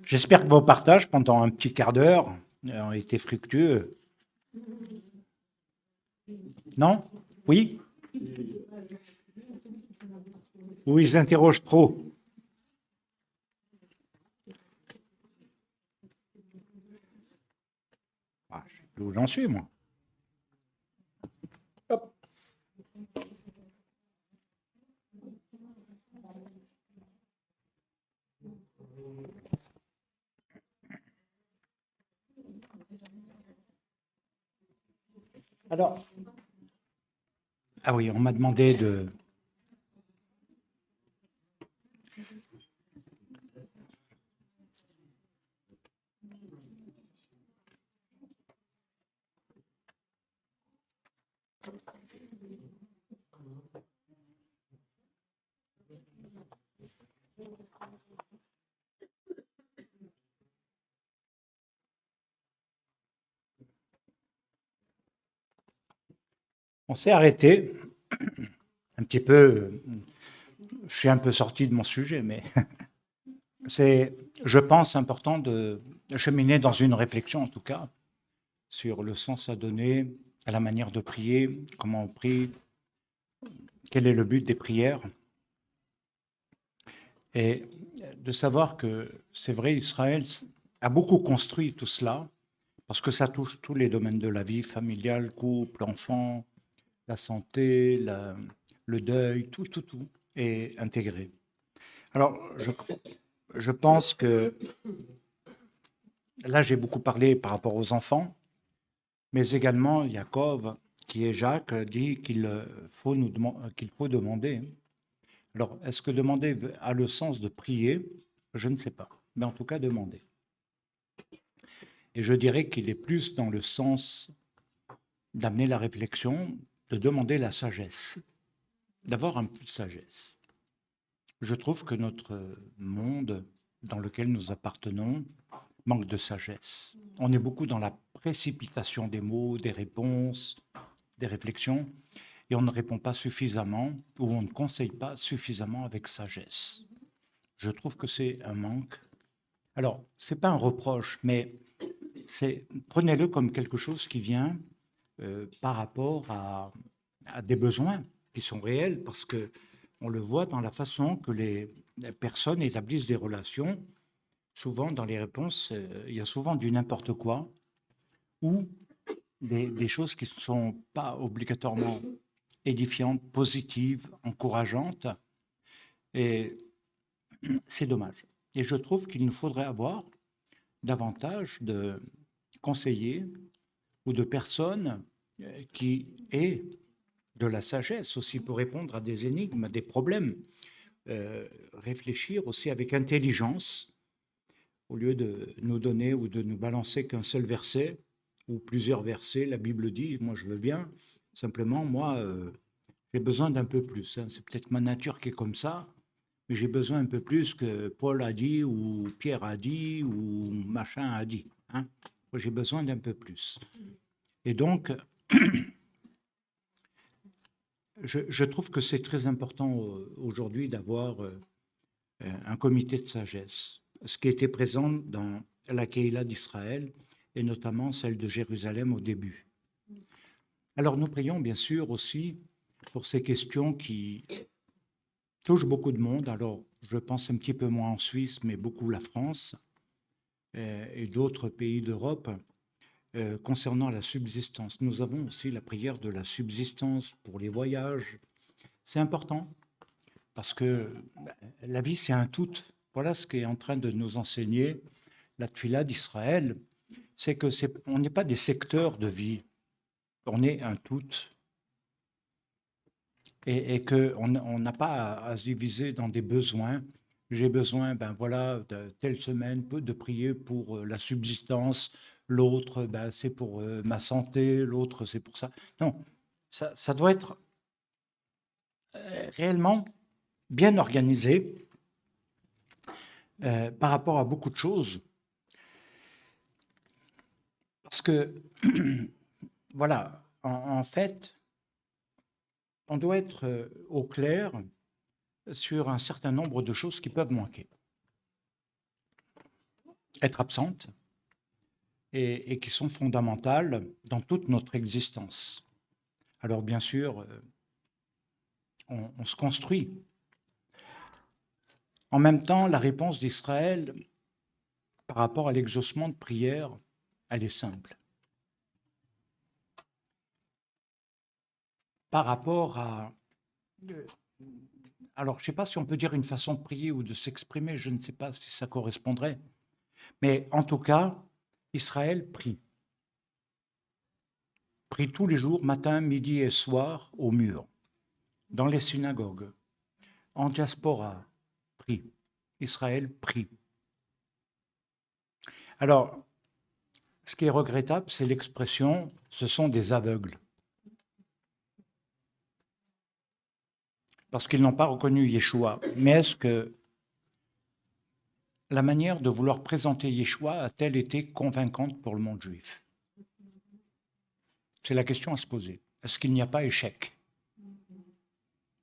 J'espère que vos partages pendant un petit quart d'heure ont été fructueux. Non? Oui? Ou ils interrogent trop? Ah, je sais plus où j'en suis, moi. Hop. Alors, ah oui, on m'a demandé de... On s'est arrêté un petit peu... Je suis un peu sorti de mon sujet, mais c'est, je pense, important de cheminer dans une réflexion, en tout cas, sur le sens à donner, à la manière de prier, comment on prie, quel est le but des prières. Et de savoir que c'est vrai, Israël a beaucoup construit tout cela, parce que ça touche tous les domaines de la vie, familiale, couple, enfant, la santé, le deuil, tout est intégré. Alors, je pense que là, j'ai beaucoup parlé par rapport aux enfants, mais également Jacob, qui est Jacques, dit qu'il faut demander. Alors, est-ce que demander a le sens de prier? Je ne sais pas, mais en tout cas, demander. Et je dirais qu'il est plus dans le sens d'amener la réflexion, de demander la sagesse, d'avoir un peu de sagesse. Je trouve que notre monde dans lequel nous appartenons manque de sagesse. On est beaucoup dans la précipitation des mots, des réponses, des réflexions, et on ne répond pas suffisamment ou on ne conseille pas suffisamment avec sagesse. Je trouve que c'est un manque. Alors, ce n'est pas un reproche, mais prenez-le comme quelque chose qui vient par rapport à des besoins qui sont réels, parce que on le voit dans la façon que les personnes établissent des relations. Souvent, dans les réponses, il y a souvent du n'importe quoi ou des choses qui ne sont pas obligatoirement édifiantes, positives, encourageantes. Et c'est dommage. Et je trouve qu'il nous faudrait avoir davantage de conseillers ou de personnes qui aient de la sagesse aussi pour répondre à des énigmes, à des problèmes. Réfléchir aussi avec intelligence, au lieu de nous donner ou de nous balancer qu'un seul verset ou plusieurs versets. La Bible dit, moi je veux bien, simplement moi j'ai besoin d'un peu plus. Hein. C'est peut-être ma nature qui est comme ça, mais j'ai besoin un peu plus que Paul a dit ou Pierre a dit ou machin a dit. Hein. Moi j'ai besoin d'un peu plus. Et donc, je trouve que c'est très important aujourd'hui d'avoir un comité de sagesse, ce qui était présent dans la Keïla d'Israël et notamment celle de Jérusalem au début. Alors nous prions bien sûr aussi pour ces questions qui touchent beaucoup de monde. Alors je pense un petit peu moins en Suisse, mais beaucoup la France et d'autres pays d'Europe concernant la subsistance. Nous avons aussi la prière de la subsistance pour les voyages. C'est important parce que la vie, c'est un tout. Voilà ce qui est en train de nous enseigner la Tfila d'Israël, c'est que on n'est pas des secteurs de vie, on est un tout. Et qu'on n'a pas à se diviser dans des besoins. J'ai besoin, ben voilà, de telle semaine de prier pour la subsistance, l'autre, ben, c'est pour ma santé, l'autre, c'est pour ça. Non, ça doit être réellement bien organisé par rapport à beaucoup de choses. Parce que, voilà, en fait, on doit être au clair sur un certain nombre de choses qui peuvent manquer. être absentes et qui sont fondamentales dans toute notre existence. Alors bien sûr, on se construit. En même temps, la réponse d'Israël par rapport à l'exaucement de prière, elle est simple. Par rapport à... Alors, je ne sais pas si on peut dire une façon de prier ou de s'exprimer, je ne sais pas si ça correspondrait. Mais en tout cas, Israël prie. Prie tous les jours, matin, midi et soir, au mur, dans les synagogues, en diaspora, prie. Israël prie. Alors, ce qui est regrettable, c'est l'expression « ce sont des aveugles ». Parce qu'ils n'ont pas reconnu Yeshua. Mais est-ce que la manière de vouloir présenter Yeshua a-t-elle été convaincante pour le monde juif? C'est la question à se poser. Est-ce qu'il n'y a pas échec?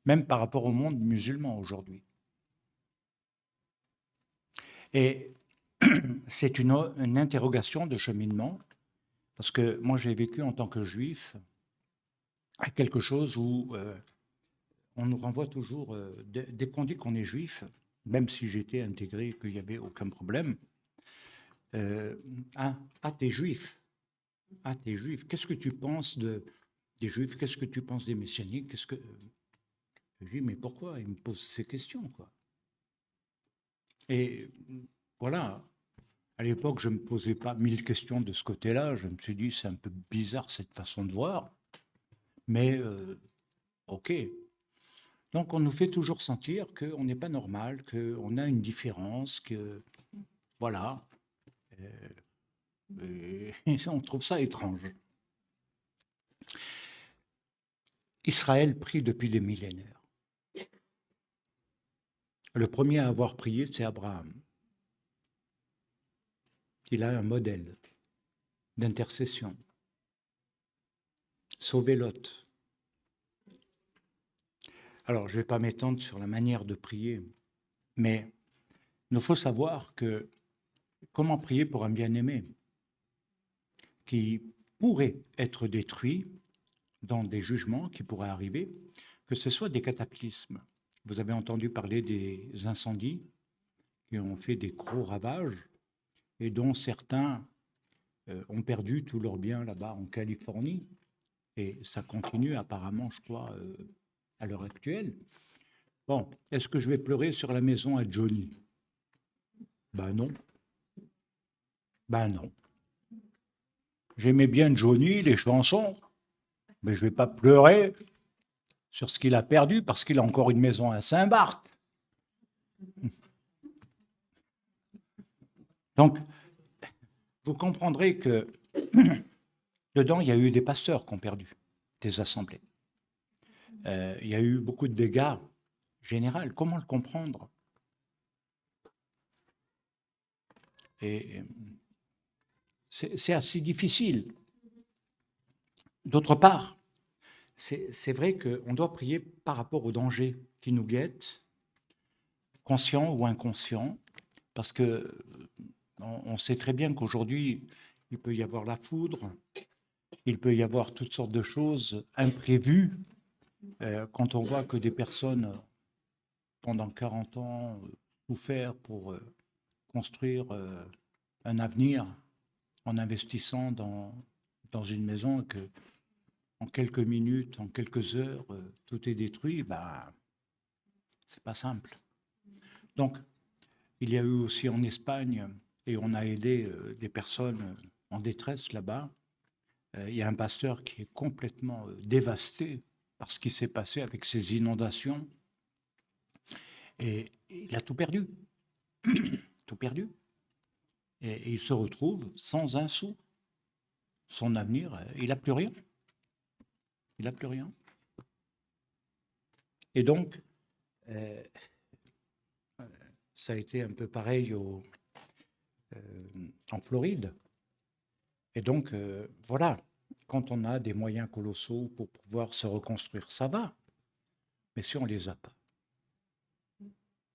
Même par rapport au monde musulman aujourd'hui. Et c'est une interrogation de cheminement, parce que moi j'ai vécu en tant que juif à quelque chose où on nous renvoie toujours, dès qu'on dit qu'on est juif, même si j'étais intégré, qu'il n'y avait aucun problème, t'es juif. Ah, t'es juif. Qu'est-ce que tu penses des juifs? Qu'est-ce que tu penses des messianiques? Qu'est-ce que... Je dis, mais pourquoi? Il me pose ces questions, quoi. Et voilà, à l'époque, je ne me posais pas 1000 questions de ce côté-là. Je me suis dit, c'est un peu bizarre cette façon de voir, mais ok. Donc, on nous fait toujours sentir qu'on n'est pas normal, qu'on a une différence, que voilà. Et on trouve ça étrange. Israël prie depuis des millénaires. Le premier à avoir prié, c'est Abraham. Il a un modèle d'intercession. Sauver Lot. Alors, je ne vais pas m'étendre sur la manière de prier, mais il faut savoir que comment prier pour un bien-aimé qui pourrait être détruit dans des jugements qui pourraient arriver, que ce soit des cataclysmes. Vous avez entendu parler des incendies qui ont fait des gros ravages et dont certains ont perdu tous leurs biens là-bas en Californie. Et ça continue apparemment, je crois, à l'heure actuelle. Bon, est-ce que je vais pleurer sur la maison à Johnny? Ben non. Ben non. J'aimais bien Johnny, les chansons, mais je ne vais pas pleurer sur ce qu'il a perdu parce qu'il a encore une maison à Saint-Barth. Donc, vous comprendrez que dedans, il y a eu des pasteurs qui ont perdu des assemblées. Il y a eu beaucoup de dégâts généraux. Comment le comprendre? Et c'est assez difficile. D'autre part, c'est vrai qu'on doit prier par rapport aux dangers qui nous guettent, conscients ou inconscients, parce que on sait très bien qu'aujourd'hui, il peut y avoir la foudre, il peut y avoir toutes sortes de choses imprévues. Quand on voit que des personnes, pendant 40 ans, souffert pour construire un avenir en investissant dans une maison, que en quelques minutes, en quelques heures, tout est détruit, bah, c'est pas simple. Donc, il y a eu aussi en Espagne, et on a aidé des personnes en détresse là-bas. Il y a un pasteur qui est complètement dévasté par ce qui s'est passé avec ces inondations. Et il a tout perdu. Tout perdu. Et il se retrouve sans un sou. Son avenir, il n'a plus rien. Il n'a plus rien. Et donc, ça a été un peu pareil en Floride. Et donc, voilà, quand on a des moyens colossaux pour pouvoir se reconstruire, ça va. Mais si on ne les a pas,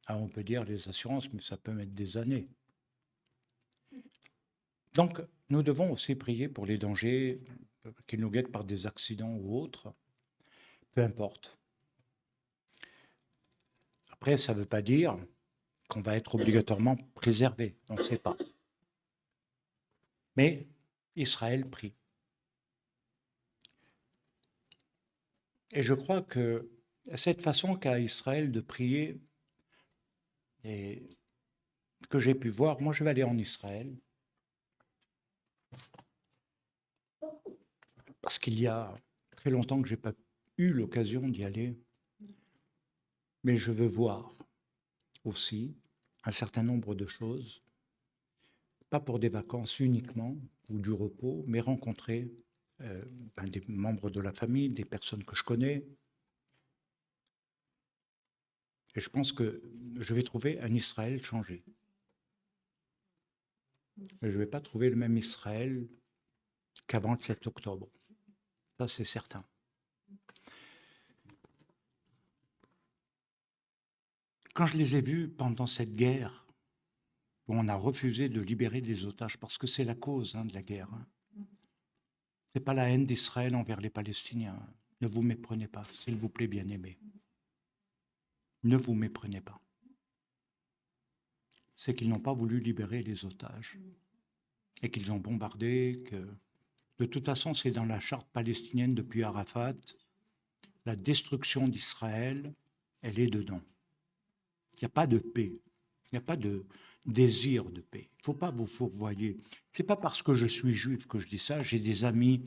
alors on peut dire les assurances, mais ça peut mettre des années. Donc, nous devons aussi prier pour les dangers qui nous guettent par des accidents ou autres, peu importe. Après, ça ne veut pas dire qu'on va être obligatoirement préservé, on ne sait pas. Mais Israël prie. Et je crois que cette façon qu'a Israël de prier, et que j'ai pu voir, moi je vais aller en Israël, parce qu'il y a très longtemps que je n'ai pas eu l'occasion d'y aller, mais je veux voir aussi un certain nombre de choses, pas pour des vacances uniquement ou du repos, mais rencontrer des membres de la famille, des personnes que je connais. Et je pense que je vais trouver un Israël changé. Et je ne vais pas trouver le même Israël qu'avant le 7 octobre. Ça, c'est certain. Quand je les ai vus pendant cette guerre, où on a refusé de libérer des otages, parce que c'est la cause de la guerre. Ce n'est pas la haine d'Israël envers les Palestiniens. Ne vous méprenez pas, s'il vous plaît, bien-aimés. Ne vous méprenez pas. C'est qu'ils n'ont pas voulu libérer les otages et qu'ils ont bombardé, que de toute façon, c'est dans la charte palestinienne depuis Arafat, la destruction d'Israël, elle est dedans. Il n'y a pas de paix, il n'y a pas de désir de paix. Il ne faut pas vous fourvoyer. Ce n'est pas parce que je suis juif que je dis ça. J'ai des amis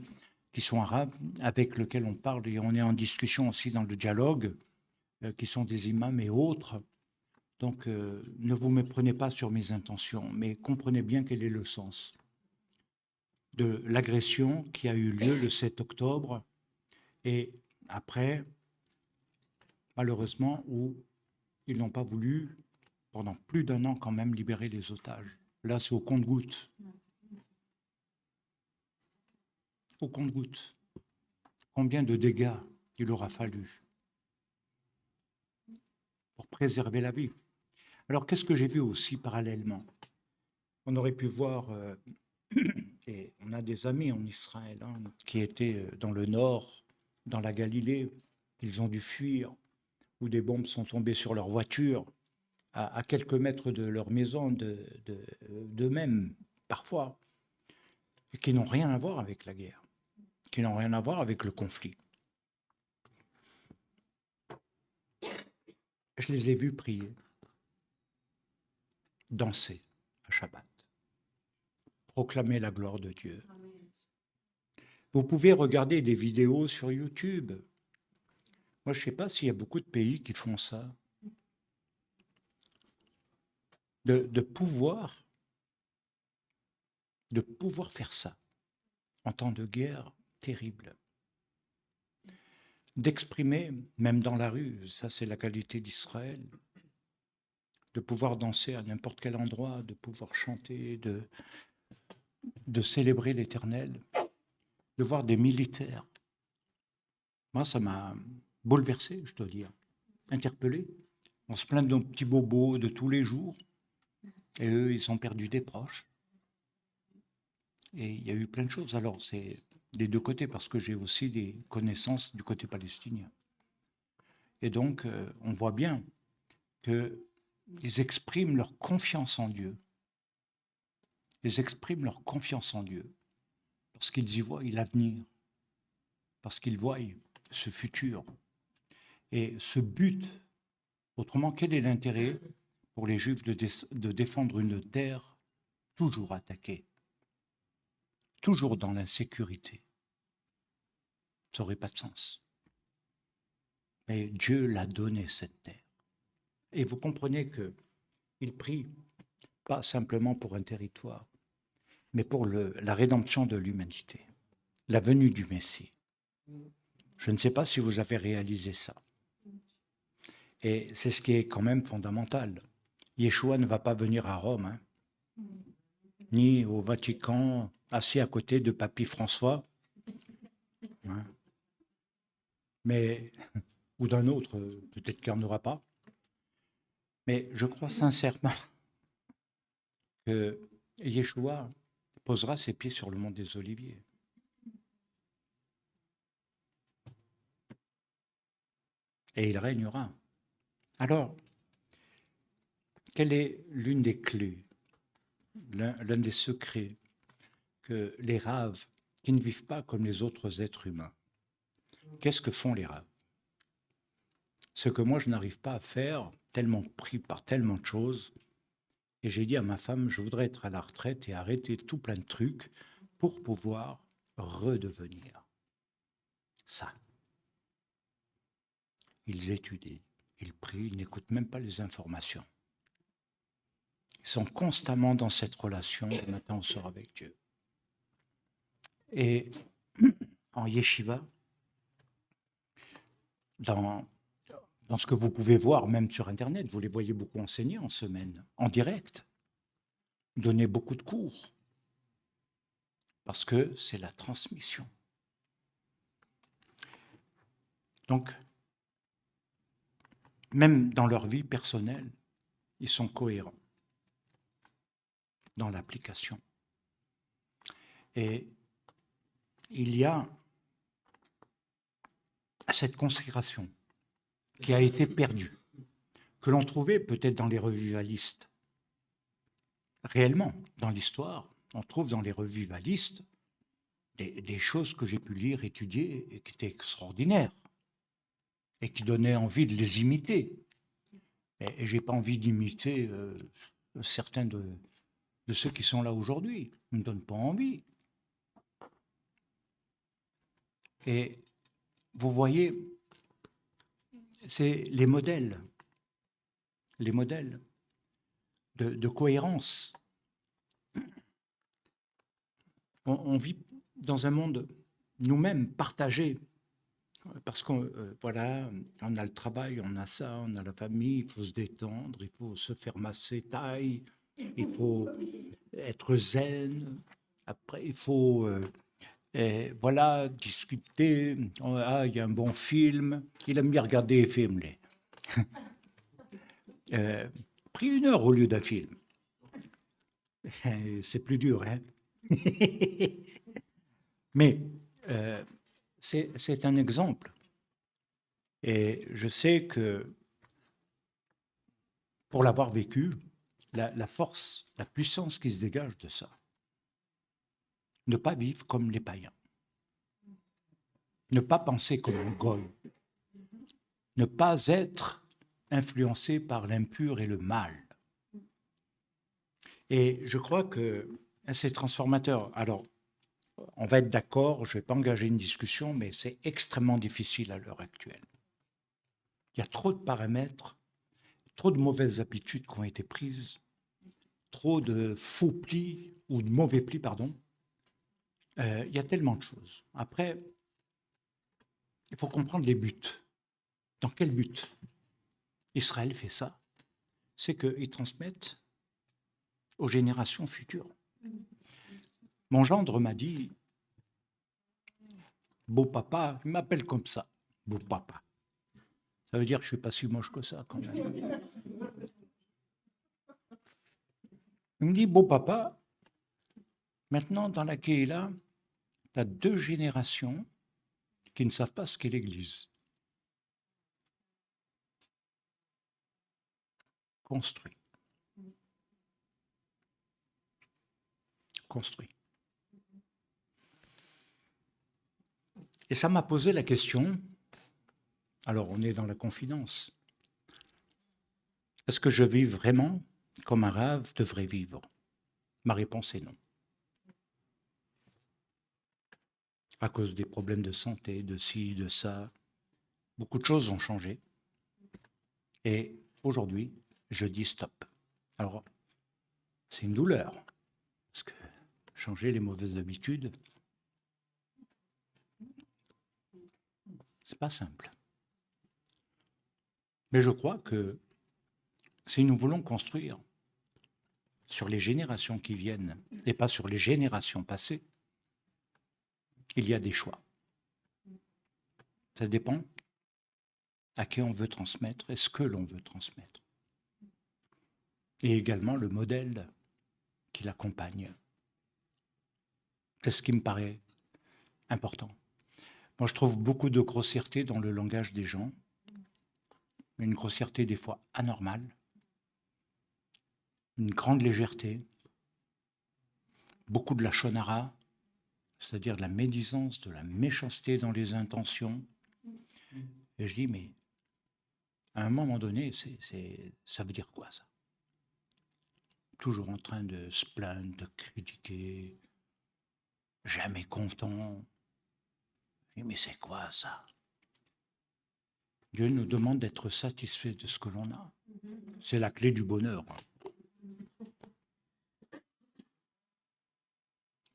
qui sont arabes, avec lesquels on parle, et on est en discussion aussi dans le dialogue, qui sont des imams et autres. Donc, ne vous méprenez pas sur mes intentions, mais comprenez bien quel est le sens de l'agression qui a eu lieu le 7 octobre, et après, malheureusement, où ils n'ont pas voulu, pendant plus d'un an quand même, libérer les otages. Là, c'est au compte-gouttes. Au compte-gouttes. Combien de dégâts il aura fallu pour préserver la vie. Alors, qu'est-ce que j'ai vu aussi parallèlement? On aurait pu voir, et on a des amis en Israël qui étaient dans le nord, dans la Galilée, ils ont dû fuir, où des bombes sont tombées sur leur voiture, à quelques mètres de leur maison, d'eux-mêmes, parfois, et qui n'ont rien à voir avec la guerre, qui n'ont rien à voir avec le conflit. Je les ai vus prier, danser à Shabbat, proclamer la gloire de Dieu. Vous pouvez regarder des vidéos sur YouTube. Moi, je ne sais pas s'il y a beaucoup de pays qui font ça. De pouvoir faire ça en temps de guerre terrible. D'exprimer, même dans la rue, ça c'est la qualité d'Israël, de pouvoir danser à n'importe quel endroit, de pouvoir chanter, de célébrer l'Éternel, de voir des militaires. Moi, ça m'a bouleversé, je dois dire, interpellé. On se plaint de nos petits bobos de tous les jours, et eux, ils ont perdu des proches. Et il y a eu plein de choses. Alors, c'est des deux côtés, parce que j'ai aussi des connaissances du côté palestinien. Et donc, on voit bien qu'ils expriment leur confiance en Dieu. Ils expriment leur confiance en Dieu, parce qu'ils y voient l'avenir, parce qu'ils voient ce futur et ce but. Autrement, quel est l'intérêt pour les Juifs de défendre une terre toujours attaquée, toujours dans l'insécurité? Ça n'aurait pas de sens. Mais Dieu l'a donné, cette terre. Et vous comprenez qu'il prie pas simplement pour un territoire, mais pour la rédemption de l'humanité, la venue du Messie. Je ne sais pas si vous avez réalisé ça. Et c'est ce qui est quand même fondamental. Yeshua ne va pas venir à Rome, ni au Vatican, assis à côté de Papy François, mais, ou d'un autre, peut-être qu'il n'y en aura pas. Mais je crois sincèrement que Yeshua posera ses pieds sur le mont des Oliviers. Et il régnera. Alors, quelle est l'une des clés, l'un des secrets que les raves, qui ne vivent pas comme les autres êtres humains, qu'est-ce que font les raves? Ce que moi, je n'arrive pas à faire, tellement pris par tellement de choses. Et j'ai dit à ma femme, je voudrais être à la retraite et arrêter tout plein de trucs pour pouvoir redevenir ça. Ils étudient, ils prient, ils n'écoutent même pas les informations. Ils sont constamment dans cette relation de matin au soir avec Dieu. Et en yeshiva, dans ce que vous pouvez voir même sur Internet, vous les voyez beaucoup enseigner en semaine, en direct, donner beaucoup de cours, parce que c'est la transmission. Donc, même dans leur vie personnelle, ils sont cohérents dans l'application. Et il y a cette consécration qui a été perdue, que l'on trouvait peut-être dans les revivalistes. Réellement, dans l'histoire, on trouve dans les revivalistes des choses que j'ai pu lire, étudier, et qui étaient extraordinaires, et qui donnaient envie de les imiter. Et je n'ai pas envie d'imiter certains de ceux qui sont là aujourd'hui. Ils ne me donnent pas envie. Et vous voyez, c'est les modèles de cohérence. On vit dans un monde nous-mêmes partagé, parce qu'on voilà, on a le travail, on a ça, on a la famille, il faut se détendre, il faut se faire masser taille, il faut être zen, après il faut voilà, discuter, ah, il y a un bon film, il aime bien regarder les films, pris 1 heure au lieu d'un film. C'est plus dur, hein. Mais c'est un exemple. Et je sais que, pour l'avoir vécu, la force, la puissance qui se dégage de ça, ne pas vivre comme les païens, ne pas penser comme un goy, ne pas être influencé par l'impur et le mal. Et je crois que c'est transformateur. Alors, on va être d'accord, je ne vais pas engager une discussion, mais c'est extrêmement difficile à l'heure actuelle. Il y a trop de paramètres, trop de mauvaises habitudes qui ont été prises, trop de faux plis, ou de mauvais plis, pardon. Il y a tellement de choses. Après, il faut comprendre les buts. Dans quel but Israël fait ça? C'est qu'ils transmettent aux générations futures. Mon gendre m'a dit, beau papa, il m'appelle comme ça, beau papa. Ça veut dire que je ne suis pas si moche que ça quand même. Il me dit, beau papa, maintenant dans la Kéhéla, tu as 2 générations qui ne savent pas ce qu'est l'Église. Construit. Construit. Et ça m'a posé la question, alors on est dans la confidence, est-ce que je vis vraiment comme un rave devrait vivre? Ma réponse est non. À cause des problèmes de santé, de ci, de ça, beaucoup de choses ont changé. Et aujourd'hui, je dis stop. Alors, c'est une douleur, parce que changer les mauvaises habitudes, c'est pas simple. Mais je crois que si nous voulons construire sur les générations qui viennent et pas sur les générations passées, il y a des choix. Ça dépend à qui on veut transmettre et ce que l'on veut transmettre. Et également le modèle qui l'accompagne. C'est ce qui me paraît important. Moi, je trouve beaucoup de grossièreté dans le langage des gens, une grossièreté des fois anormale, une grande légèreté, beaucoup de la shonara, c'est-à-dire de la médisance, de la méchanceté dans les intentions. Et je dis, mais à un moment donné, ça veut dire quoi ça? Toujours en train de se plaindre, de critiquer, jamais content. Je dis, mais c'est quoi ça? Dieu nous demande d'être satisfait de ce que l'on a. C'est la clé du bonheur.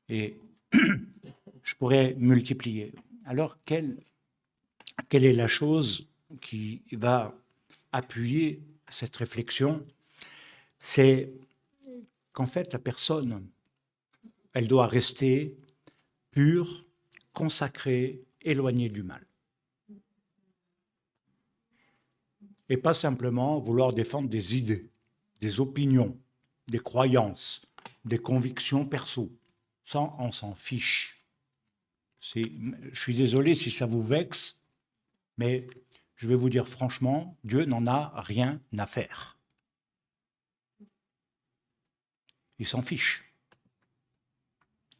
Et je pourrais multiplier. Alors, quelle est la chose qui va appuyer cette réflexion? C'est qu'en fait, la personne, elle doit rester pure, consacrée, éloignée du mal. Et pas simplement vouloir défendre des idées, des opinions, des croyances, des convictions perso. Ça, on s'en fiche. Je suis désolé si ça vous vexe, mais je vais vous dire franchement, Dieu n'en a rien à faire. Il s'en fiche.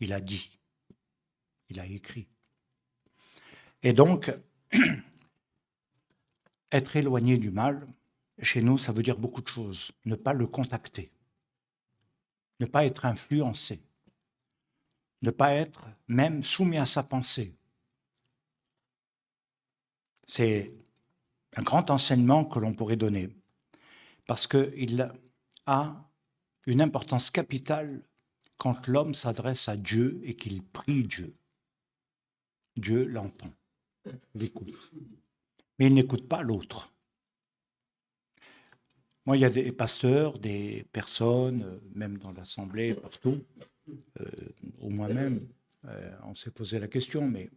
Il a dit. Il a écrit. Et donc, être éloigné du mal, chez nous, ça veut dire beaucoup de choses. Ne pas le contacter. Ne pas être influencé. Ne pas être même soumis à sa pensée. C'est un grand enseignement que l'on pourrait donner, parce qu'il a une importance capitale quand l'homme s'adresse à Dieu et qu'il prie Dieu. Dieu l'entend, l'écoute. Mais il n'écoute pas l'autre. Moi, il y a des pasteurs, des personnes, même dans l'Assemblée, partout, ou moi-même, on s'est posé la question, mais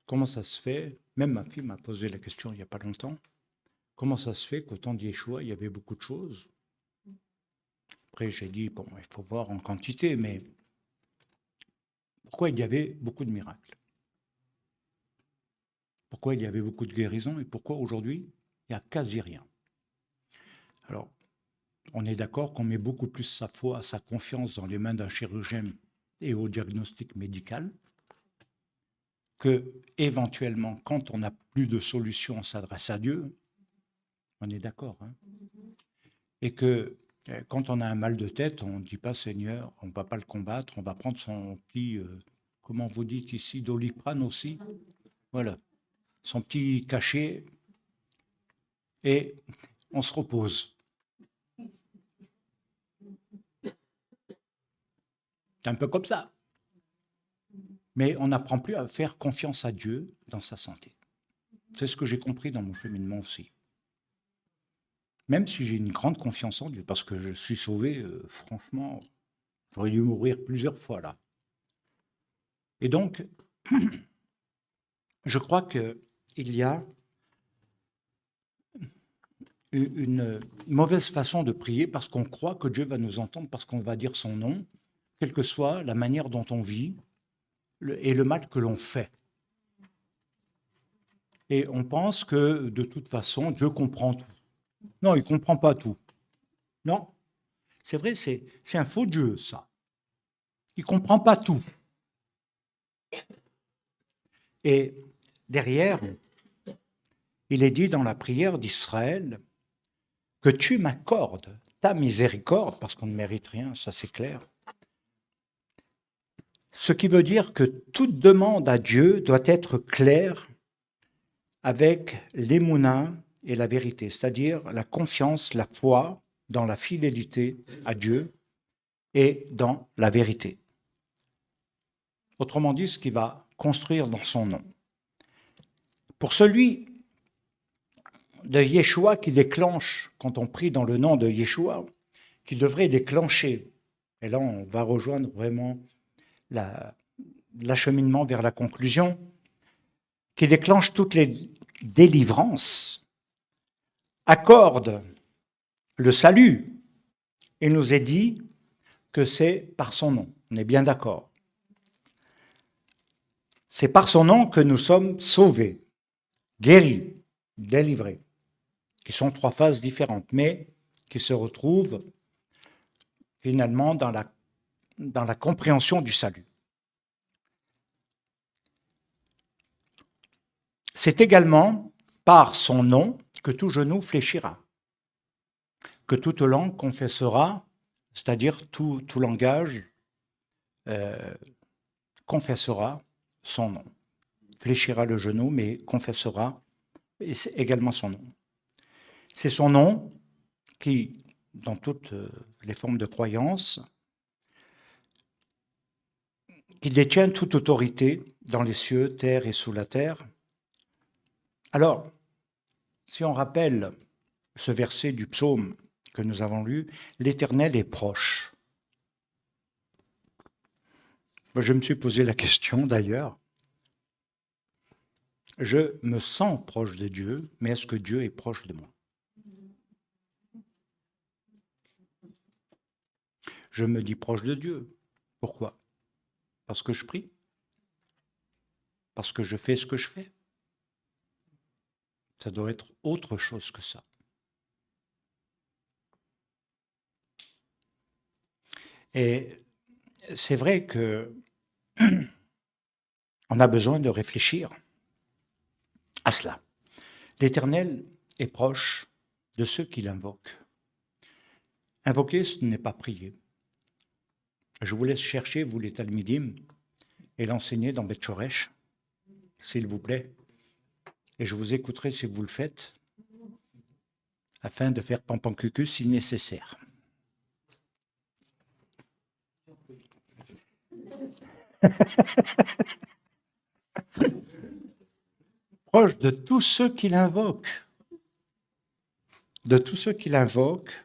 comment ça se fait? Même ma fille m'a posé la question il n'y a pas longtemps. Comment ça se fait qu'au temps de Yeshua, il y avait beaucoup de choses? Après, j'ai dit, bon, il faut voir en quantité, mais pourquoi il y avait beaucoup de miracles? Pourquoi il y avait beaucoup de guérisons et pourquoi aujourd'hui, il n'y a quasi rien? Alors, on est d'accord qu'on met beaucoup plus sa foi, sa confiance dans les mains d'un chirurgien et au diagnostic médical que, éventuellement, quand on n'a plus de solution, on s'adresse à Dieu. On est d'accord, hein? Et que quand on a un mal de tête, on ne dit pas Seigneur, on ne va pas le combattre, on va prendre son petit, comment vous dites ici, Doliprane aussi, voilà, son petit cachet, et on se repose. C'est un peu comme ça. Mais on n'apprend plus à faire confiance à Dieu dans sa santé. C'est ce que j'ai compris dans mon cheminement aussi. Même si j'ai une grande confiance en Dieu, parce que je suis sauvé, franchement, j'aurais dû mourir plusieurs fois là. Et donc, je crois qu'il y a une mauvaise façon de prier parce qu'on croit que Dieu va nous entendre, parce qu'on va dire son nom, quelle que soit la manière dont on vit et le mal que l'on fait. Et on pense que de toute façon, Dieu comprend tout. Non, il ne comprend pas tout. Non, c'est vrai, c'est un faux Dieu, ça. Il ne comprend pas tout. Et derrière, il est dit dans la prière d'Israël que tu m'accordes ta miséricorde, parce qu'on ne mérite rien, ça c'est clair. Ce qui veut dire que toute demande à Dieu doit être claire avec l'émouna et la vérité, c'est-à-dire la confiance, la foi dans la fidélité à Dieu et dans la vérité. Autrement dit, ce qu'il va construire dans son nom. Pour celui de Yeshua qui déclenche, quand on prie dans le nom de Yeshua, qui devrait déclencher, et là on va rejoindre vraiment l'acheminement vers la conclusion, qui déclenche toutes les délivrances, accorde le salut, et nous est dit que c'est par son nom. On est bien d'accord. C'est par son nom que nous sommes sauvés, guéris, délivrés, qui sont trois phases différentes, mais qui se retrouvent finalement dans la compréhension du salut. C'est également par son nom que tout genou fléchira, que toute langue confessera, c'est-à-dire tout langage confessera son nom. Fléchira le genou, mais confessera également son nom. C'est son nom qui, dans toutes les formes de croyance, qui détient toute autorité dans les cieux, terre et sous la terre. Alors, si on rappelle ce verset du psaume que nous avons lu, l'Éternel est proche. Je me suis posé la question d'ailleurs. Je me sens proche de Dieu, mais est-ce que Dieu est proche de moi? Je me dis proche de Dieu. Pourquoi? Parce que je prie? Parce que je fais ce que je fais? Ça doit être autre chose que ça. Et c'est vrai que on a besoin de réfléchir à cela. L'Éternel est proche de ceux qui l'invoquent. Invoquer, ce n'est pas prier. Je vous laisse chercher, vous les Talmidim, et l'enseigner dans Beth Shoresh, s'il vous plaît. Et je vous écouterai si vous le faites, afin de faire pampancucus si nécessaire. Proche de tous ceux qui l'invoquent, de tous ceux qui l'invoquent,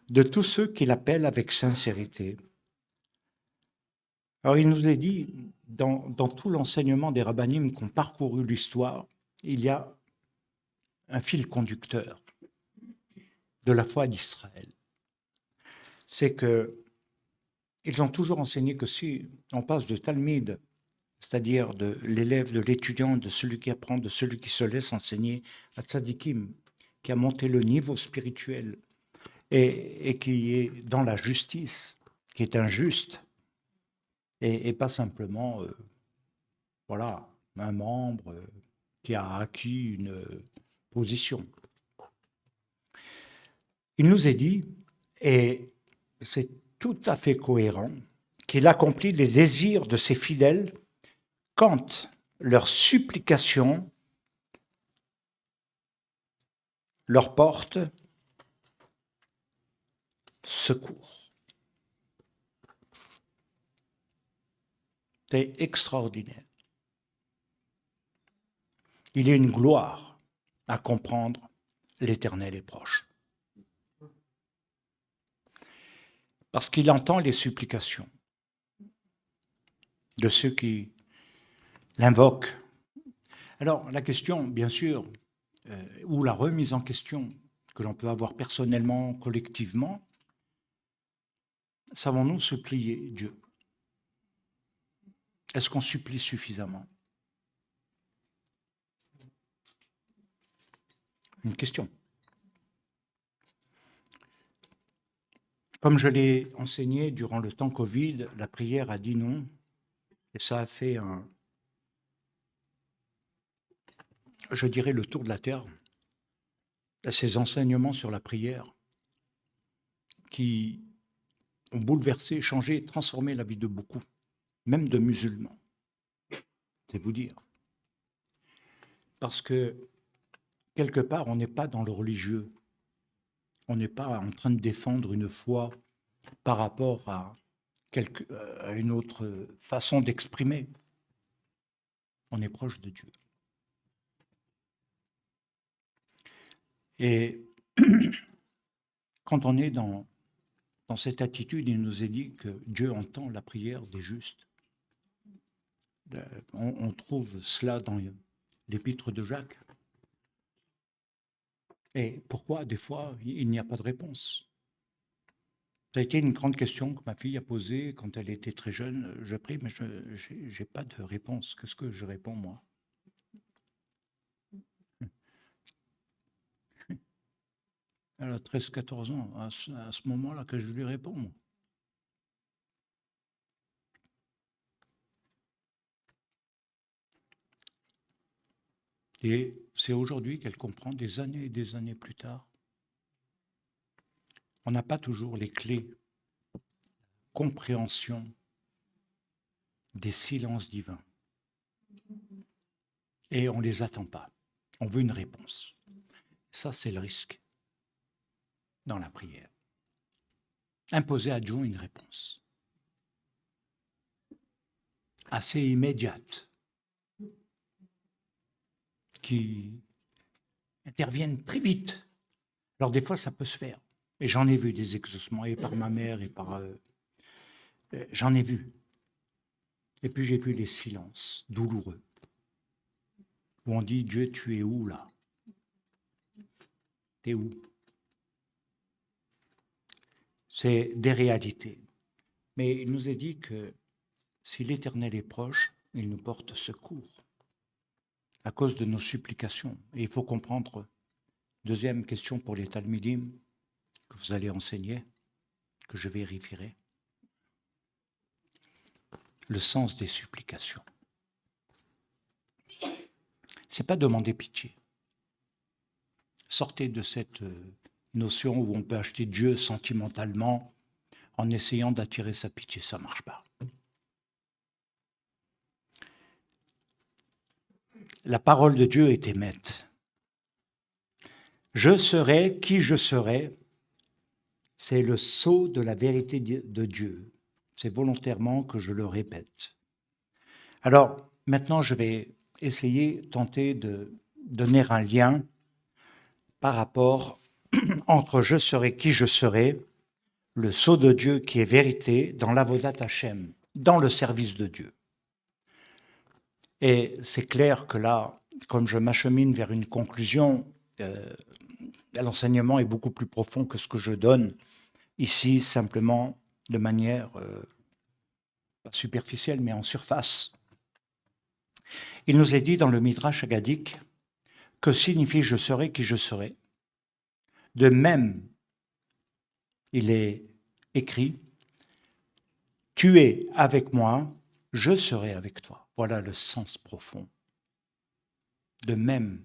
de tous ceux qui l'appellent avec sincérité. Alors il nous est dit, dans tout l'enseignement des rabbinim qui ont parcouru l'histoire, il y a un fil conducteur de la foi d'Israël. C'est que ils ont toujours enseigné que si on passe de Talmud, c'est-à-dire de l'élève, de l'étudiant, de celui qui apprend, de celui qui se laisse enseigner, à Tzadikim, qui a monté le niveau spirituel et qui est dans la justice, qui est injuste, et pas simplement voilà, un membre qui a acquis une position. Il nous est dit, et c'est tout à fait cohérent, qu'il accomplit les désirs de ses fidèles quand leurs supplications leur portent secours. C'est extraordinaire. Il y a une gloire à comprendre l'Éternel est proche. Parce qu'il entend les supplications de ceux qui l'invoquent. Alors, la question, bien sûr, ou la remise en question que l'on peut avoir personnellement, collectivement, savons-nous supplier Dieu? Est-ce qu'on supplie suffisamment? Une question. Comme je l'ai enseigné durant le temps Covid, la prière a dit non, et ça a fait je dirais, le tour de la terre, ces enseignements sur la prière qui ont bouleversé, changé, transformé la vie de beaucoup, même de musulmans. C'est vous dire. Parce que, quelque part, on n'est pas dans le religieux. On n'est pas en train de défendre une foi par rapport à une autre façon d'exprimer. On est proche de Dieu. Et quand on est dans cette attitude, il nous est dit que Dieu entend la prière des justes. On trouve cela dans l'épître de Jacques. Et pourquoi, des fois, il n'y a pas de réponse? Ça a été une grande question que ma fille a posée quand elle était très jeune. Je prie, mais je n'ai pas de réponse. Qu'est-ce que je réponds, moi? Elle a 13-14 ans, à ce moment-là que je lui réponds, moi. Et c'est aujourd'hui qu'elle comprend, des années et des années plus tard. On n'a pas toujours les clés, compréhension des silences divins. Et on ne les attend pas. On veut une réponse. Ça, c'est le risque dans la prière. Imposer à Dieu une réponse assez immédiate, qui interviennent très vite. Alors des fois, ça peut se faire. Et j'en ai vu des exaucements, et par ma mère, et par... j'en ai vu. Et puis j'ai vu les silences douloureux, où on dit, Dieu, tu es où là? T'es où? C'est des réalités. Mais il nous est dit que si l'Éternel est proche, il nous porte secours à cause de nos supplications. Et il faut comprendre, deuxième question pour les Talmudim, que vous allez enseigner, que je vérifierai, le sens des supplications. C'est pas demander pitié. Sortez de cette notion où on peut acheter Dieu sentimentalement en essayant d'attirer sa pitié, ça ne marche pas. La parole de Dieu est émette. Je serai qui je serai, c'est le sceau de la vérité de Dieu. C'est volontairement que je le répète. Alors, maintenant, je vais tenter de donner un lien par rapport entre je serai qui je serai, le sceau de Dieu qui est vérité dans l'avodat Hashem, dans le service de Dieu. Et c'est clair que là, comme je m'achemine vers une conclusion, l'enseignement est beaucoup plus profond que ce que je donne ici, simplement de manière pas superficielle, mais en surface. Il nous est dit dans le Midrash Haggadik que signifie je serai qui je serai. De même, il est écrit, tu es avec moi, je serai avec toi. Voilà le sens profond. De même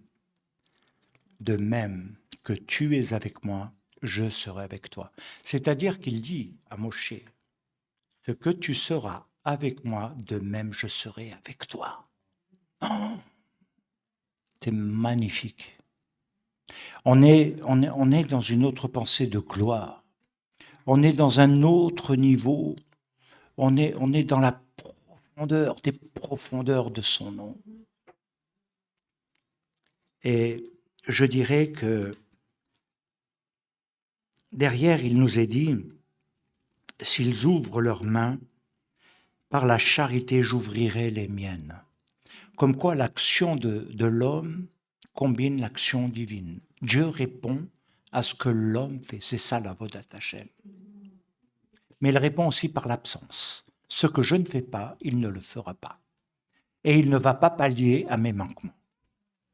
que tu es avec moi, je serai avec toi. C'est-à-dire qu'il dit à Moshe, ce que tu seras avec moi, de même je serai avec toi. Oh, c'est magnifique. On est dans une autre pensée de gloire. On est dans un autre niveau. On est dans la profondeur des profondeurs de son nom. Et je dirais que derrière, il nous est dit, s'ils ouvrent leurs mains, par la charité, j'ouvrirai les miennes. Comme quoi l'action de l'homme combine l'action divine. Dieu répond à ce que l'homme fait. C'est ça l'avodat Hashem. Mais il répond aussi par l'absence. Ce que je ne fais pas, il ne le fera pas. Et il ne va pas pallier à mes manquements.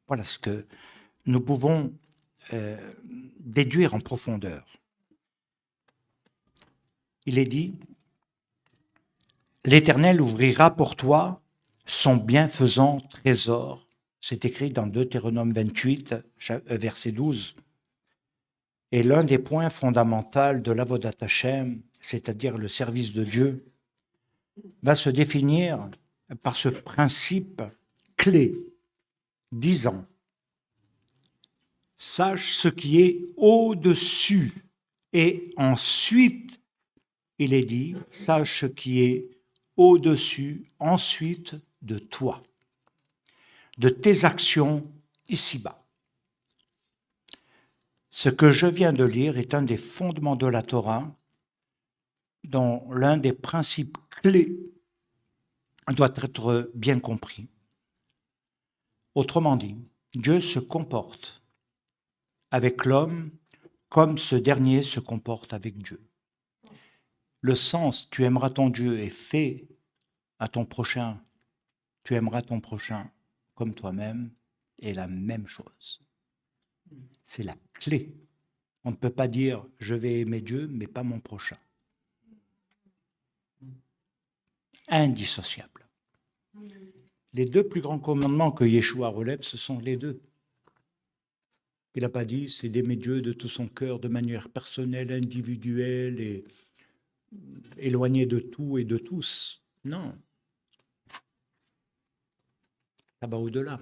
Voilà ce que nous pouvons déduire en profondeur. Il est dit, l'Éternel ouvrira pour toi son bienfaisant trésor. C'est écrit dans Deutéronome 28, verset 12. Et l'un des points fondamentaux de l'avodat Hashem, c'est-à-dire le service de Dieu, va se définir par ce principe clé, disant, sache ce qui est au-dessus. Et ensuite, il est dit, sache ce qui est au-dessus, ensuite de toi, de tes actions ici-bas. Ce que je viens de lire est un des fondements de la Torah, dont l'un des principes clés doit être bien compris. Autrement dit, Dieu se comporte avec l'homme comme ce dernier se comporte avec Dieu. le sens, tu aimeras ton Dieu et fais à ton prochain, tu aimeras ton prochain comme toi-même, est la même chose. C'est la clé. On ne peut pas dire je vais aimer Dieu, mais pas mon prochain. Indissociable. Les deux plus grands commandements que Yeshua relève, ce sont les deux. Il n'a pas dit c'est d'aimer Dieu de tout son cœur, de manière personnelle, individuelle et éloignée de tout et de tous. Non. Ça va au-delà.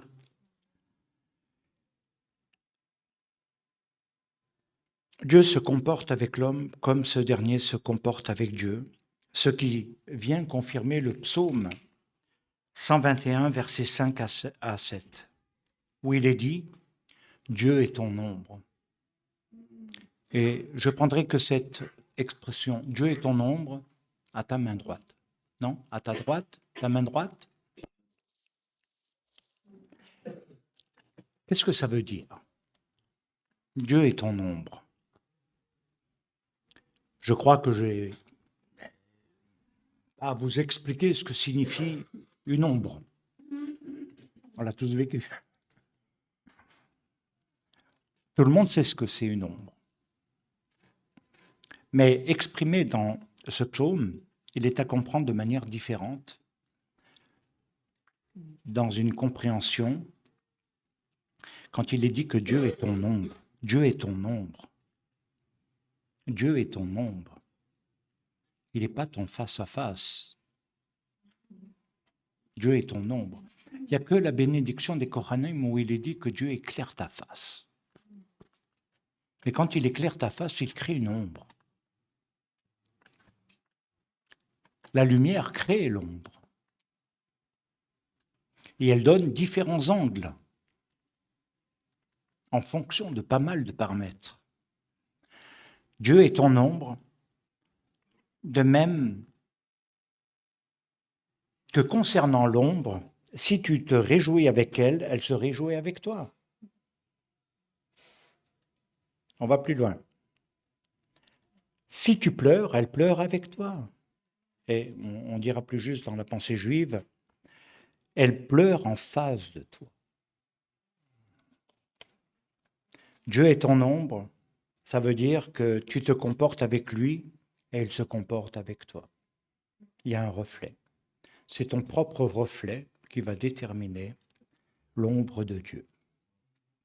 Dieu se comporte avec l'homme comme ce dernier se comporte avec Dieu, ce qui vient confirmer le psaume 121, versets 5 à 7, où il est dit « Dieu est ton ombre ». Et je prendrai que cette expression « Dieu est ton ombre » à ta main droite. Non, à ta droite, ta main droite. Qu'est-ce que ça veut dire? Dieu est ton ombre. Je crois que j'ai à vous expliquer ce que signifie une ombre. On l'a tous vécu. Tout le monde sait ce que c'est une ombre. Mais exprimé dans ce psaume, il est à comprendre de manière différente, dans une compréhension, quand il est dit que Dieu est ton ombre. Dieu est ton ombre. Dieu est ton ombre. Il n'est pas ton face-à-face. Dieu est ton ombre. Il n'y a que la bénédiction des Kohanim où il est dit que Dieu éclaire ta face. Mais quand il éclaire ta face, il crée une ombre. La lumière crée l'ombre. Et elle donne différents angles en fonction de pas mal de paramètres. Dieu est ton ombre, de même que concernant l'ombre, si tu te réjouis avec elle, elle se réjouit avec toi. On va plus loin. Si tu pleures, elle pleure avec toi. Et on dira plus juste dans la pensée juive, elle pleure en face de toi. Dieu est ton ombre, ça veut dire que tu te comportes avec lui et il se comporte avec toi. Il y a un reflet. C'est ton propre reflet qui va déterminer l'ombre de Dieu.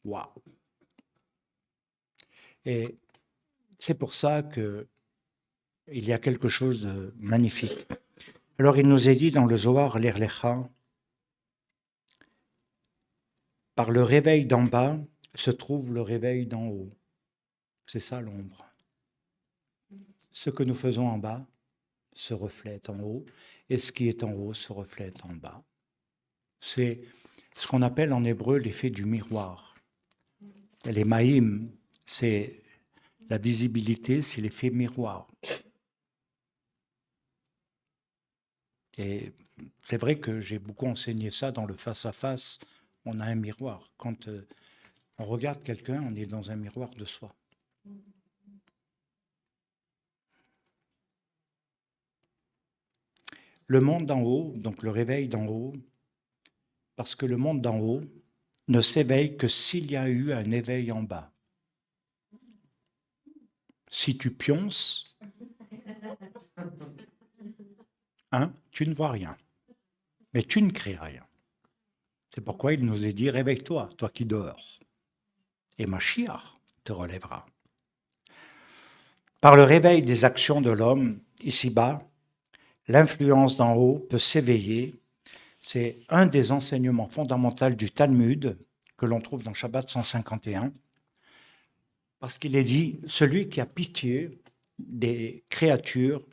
Waouh! Et c'est pour ça qu'il y a quelque chose de magnifique. Alors il nous est dit dans le Zohar l'Erlecha, par le réveil d'en bas se trouve le réveil d'en haut. C'est ça l'ombre. Ce que nous faisons en bas se reflète en haut, et ce qui est en haut se reflète en bas. C'est ce qu'on appelle en hébreu l'effet du miroir. Les maïm, c'est la visibilité, c'est l'effet miroir. Et c'est vrai que j'ai beaucoup enseigné ça dans le face-à-face. On a un miroir. Quand on regarde quelqu'un, on est dans un miroir de soi. Le monde d'en haut, donc le réveil d'en haut, parce que le monde d'en haut ne s'éveille que s'il y a eu un éveil en bas. Si tu pionces, tu ne vois rien. Mais tu ne crées rien. C'est pourquoi il nous est dit, réveille-toi, toi qui dors, et Mashiach te relèvera. Par le réveil des actions de l'homme, ici-bas, l'influence d'en haut peut s'éveiller. C'est un des enseignements fondamentaux du Talmud, que l'on trouve dans Shabbat 151, parce qu'il est dit, celui qui a pitié des créatures,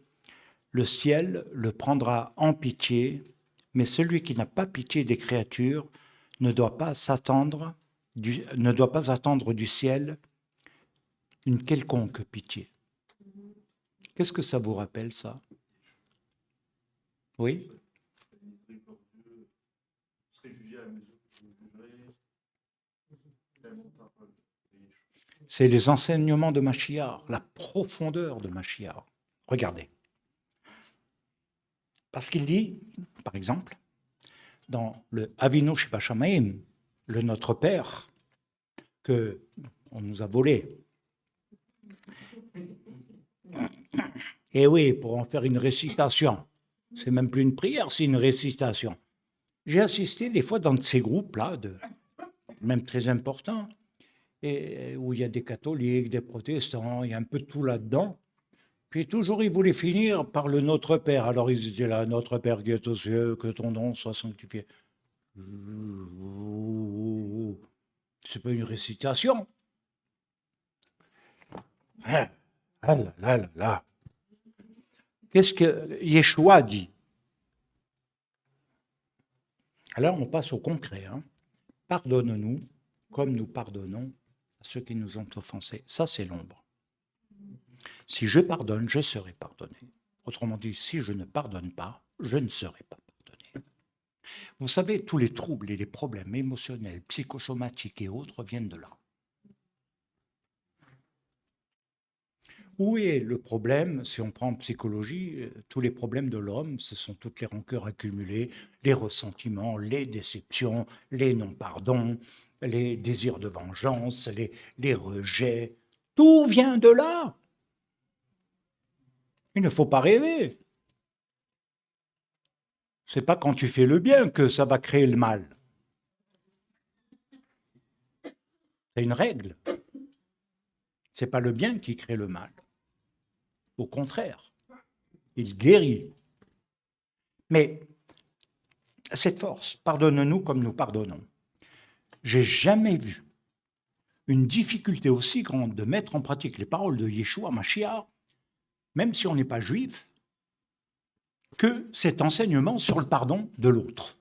le ciel le prendra en pitié, mais celui qui n'a pas pitié des créatures ne doit pas attendre du ciel une quelconque pitié. Qu'est-ce que ça vous rappelle, ça? Oui? C'est les enseignements de Mashiach, la profondeur de Mashiach. Regardez. Parce qu'il dit, par exemple, dans le Avinu Shebashamayim, le Notre Père, que on nous a volé. Et oui, pour en faire une récitation. C'est même plus une prière, c'est une récitation. J'ai assisté des fois dans ces groupes-là, même très importants, et où il y a des catholiques, des protestants, il y a un peu de tout là-dedans. Puis toujours, ils voulaient finir par le Notre Père. Alors ils étaient là, Notre Père qui est aux cieux, que ton nom soit sanctifié. C'est pas une récitation. Ah là là là là. Qu'est-ce que Yeshua dit? Alors on passe au concret. Pardonne-nous comme nous pardonnons à ceux qui nous ont offensés. Ça, c'est l'ombre. Si je pardonne, je serai pardonné. Autrement dit, si je ne pardonne pas, je ne serai pas pardonné. Vous savez, tous les troubles et les problèmes émotionnels, psychosomatiques et autres viennent de là. Où est le problème? Si on prend en psychologie, tous les problèmes de l'homme, ce sont toutes les rancœurs accumulées, les ressentiments, les déceptions, les non-pardons, les désirs de vengeance, les rejets. Tout vient de là. Il ne faut pas rêver. C'est pas quand tu fais le bien que ça va créer le mal. C'est une règle. C'est pas le bien qui crée le mal. Au contraire, il guérit. Mais cette force, pardonne-nous comme nous pardonnons. J'ai jamais vu une difficulté aussi grande de mettre en pratique les paroles de Yeshua Mashiach, même si on n'est pas juif, que cet enseignement sur le pardon de l'autre.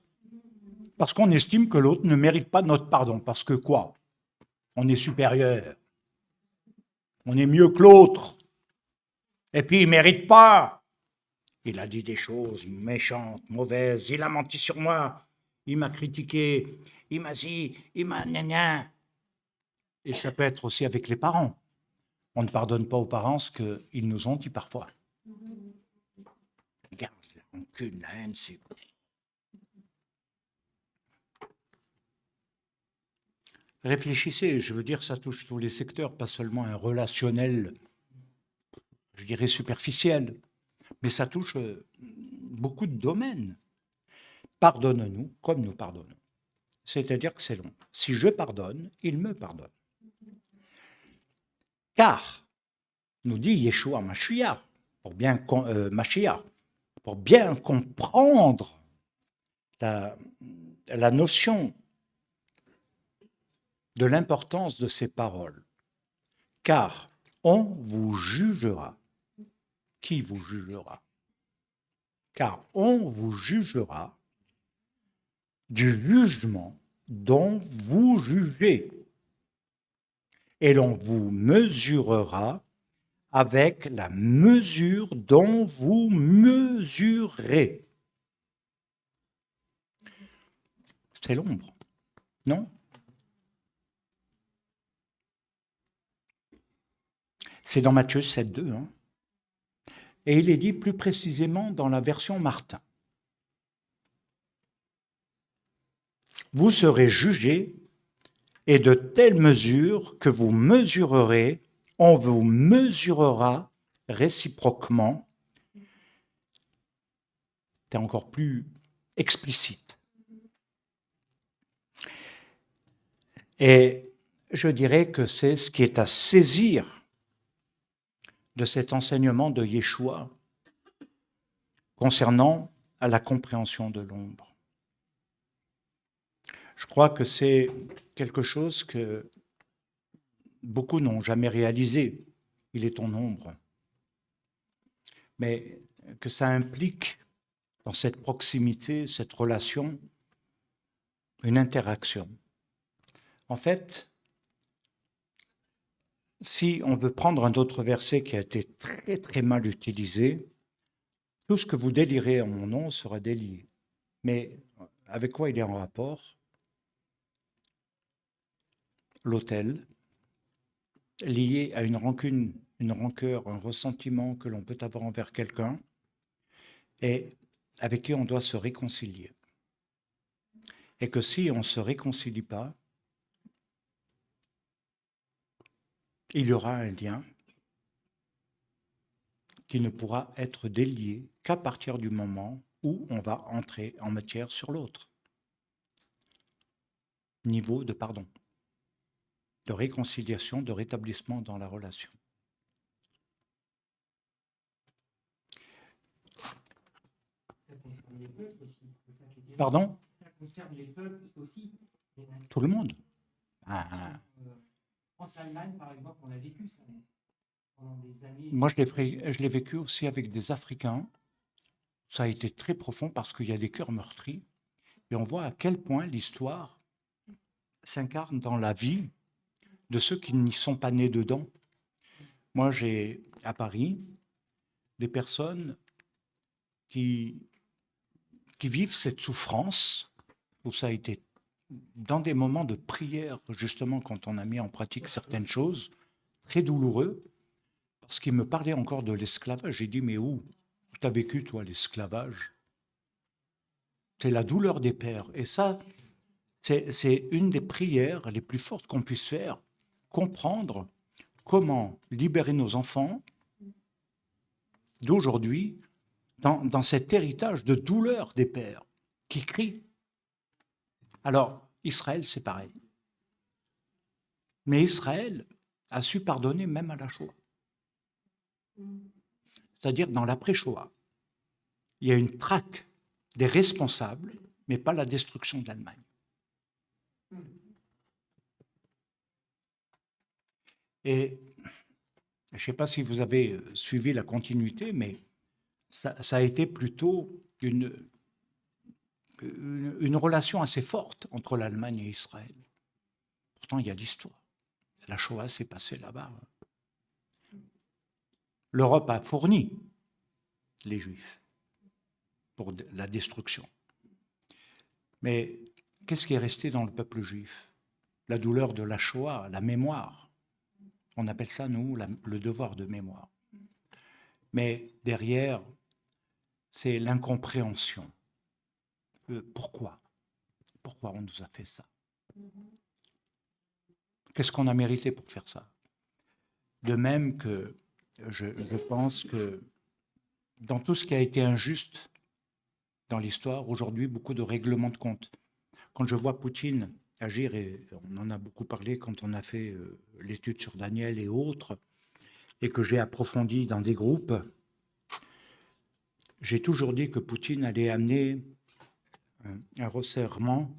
Parce qu'on estime que l'autre ne mérite pas notre pardon. Parce que quoi? On est supérieur. On est mieux que l'autre. Et puis il ne mérite pas. Il a dit des choses méchantes, mauvaises. Il a menti sur moi. Il m'a critiqué. Il m'a dit, il m'a gna. Et ça peut être aussi avec les parents. On ne pardonne pas aux parents ce qu'ils nous ont dit parfois. Regarde, la rancune, la haine, c'est... Réfléchissez, je veux dire, ça touche tous les secteurs, pas seulement un relationnel, je dirais superficiel, mais ça touche beaucoup de domaines. Pardonne-nous comme nous pardonnons. C'est-à-dire que c'est long. Si je pardonne, il me pardonne. Car, nous dit Yeshua Mashiach, pour bien comprendre la notion de l'importance de ces paroles. Car on vous jugera. Qui vous jugera? Car on vous jugera du jugement dont vous jugez. Et l'on vous mesurera avec la mesure dont vous mesurez. C'est l'ombre, non? C'est dans Matthieu 7,2. Et il est dit plus précisément dans la version Martin. Vous serez jugés et de telle mesure que vous mesurerez, on vous mesurera réciproquement. C'est encore plus explicite. Et je dirais que c'est ce qui est à saisir de cet enseignement de Yeshua concernant la compréhension de l'ombre. Je crois que c'est quelque chose que beaucoup n'ont jamais réalisé. Il est ton ombre. Mais que ça implique dans cette proximité, cette relation, une interaction. En fait, si on veut prendre un autre verset qui a été très très mal utilisé, tout ce que vous délirez en mon nom sera délié. Mais avec quoi il est en rapport? L'autel, lié à une rancune, une rancœur, un ressentiment que l'on peut avoir envers quelqu'un. Et avec qui on doit se réconcilier. Et que si on ne se réconcilie pas, il y aura un lien qui ne pourra être délié qu'à partir du moment où on va entrer en matière sur l'autre. Niveau de pardon, de réconciliation, de rétablissement dans la relation. Ça concerne les peuples aussi. Pardon? Ça concerne les peuples aussi. Tout le monde. Ah. France-Allemagne, par exemple, on a vécu ça pendant des années. Moi, je l'ai vécu aussi avec des Africains. Ça a été très profond parce qu'il y a des cœurs meurtris. Et on voit à quel point l'histoire s'incarne dans la vie de ceux qui n'y sont pas nés dedans. Moi, j'ai à Paris des personnes qui vivent cette souffrance, où ça a été dans des moments de prière, justement, quand on a mis en pratique certaines choses, très douloureux, parce qu'ils me parlaient encore de l'esclavage. J'ai dit, mais où tu as vécu, toi, l'esclavage? C'est la douleur des pères. Et ça, c'est une des prières les plus fortes qu'on puisse faire, comprendre comment libérer nos enfants d'aujourd'hui dans cet héritage de douleur des pères qui crient. Alors, Israël, c'est pareil. Mais Israël a su pardonner même à la Shoah. C'est-à-dire dans l'après-Shoah. Il y a une traque des responsables, mais pas la destruction de l'Allemagne. Et je ne sais pas si vous avez suivi la continuité, mais ça a été plutôt une relation assez forte entre l'Allemagne et Israël. Pourtant, il y a l'histoire. La Shoah s'est passée là-bas. L'Europe a fourni les Juifs pour la destruction. Mais qu'est-ce qui est resté dans le peuple juif? La douleur de la Shoah, la mémoire. On appelle ça, nous, le devoir de mémoire. Mais derrière, c'est l'incompréhension. Pourquoi? Pourquoi on nous a fait ça? Qu'est-ce qu'on a mérité pour faire ça? De même que je pense que dans tout ce qui a été injuste dans l'histoire, aujourd'hui, beaucoup de règlements de compte. Quand je vois Poutine agir, et on en a beaucoup parlé quand on a fait l'étude sur Daniel et autres, et que j'ai approfondi dans des groupes, j'ai toujours dit que Poutine allait amener un resserrement,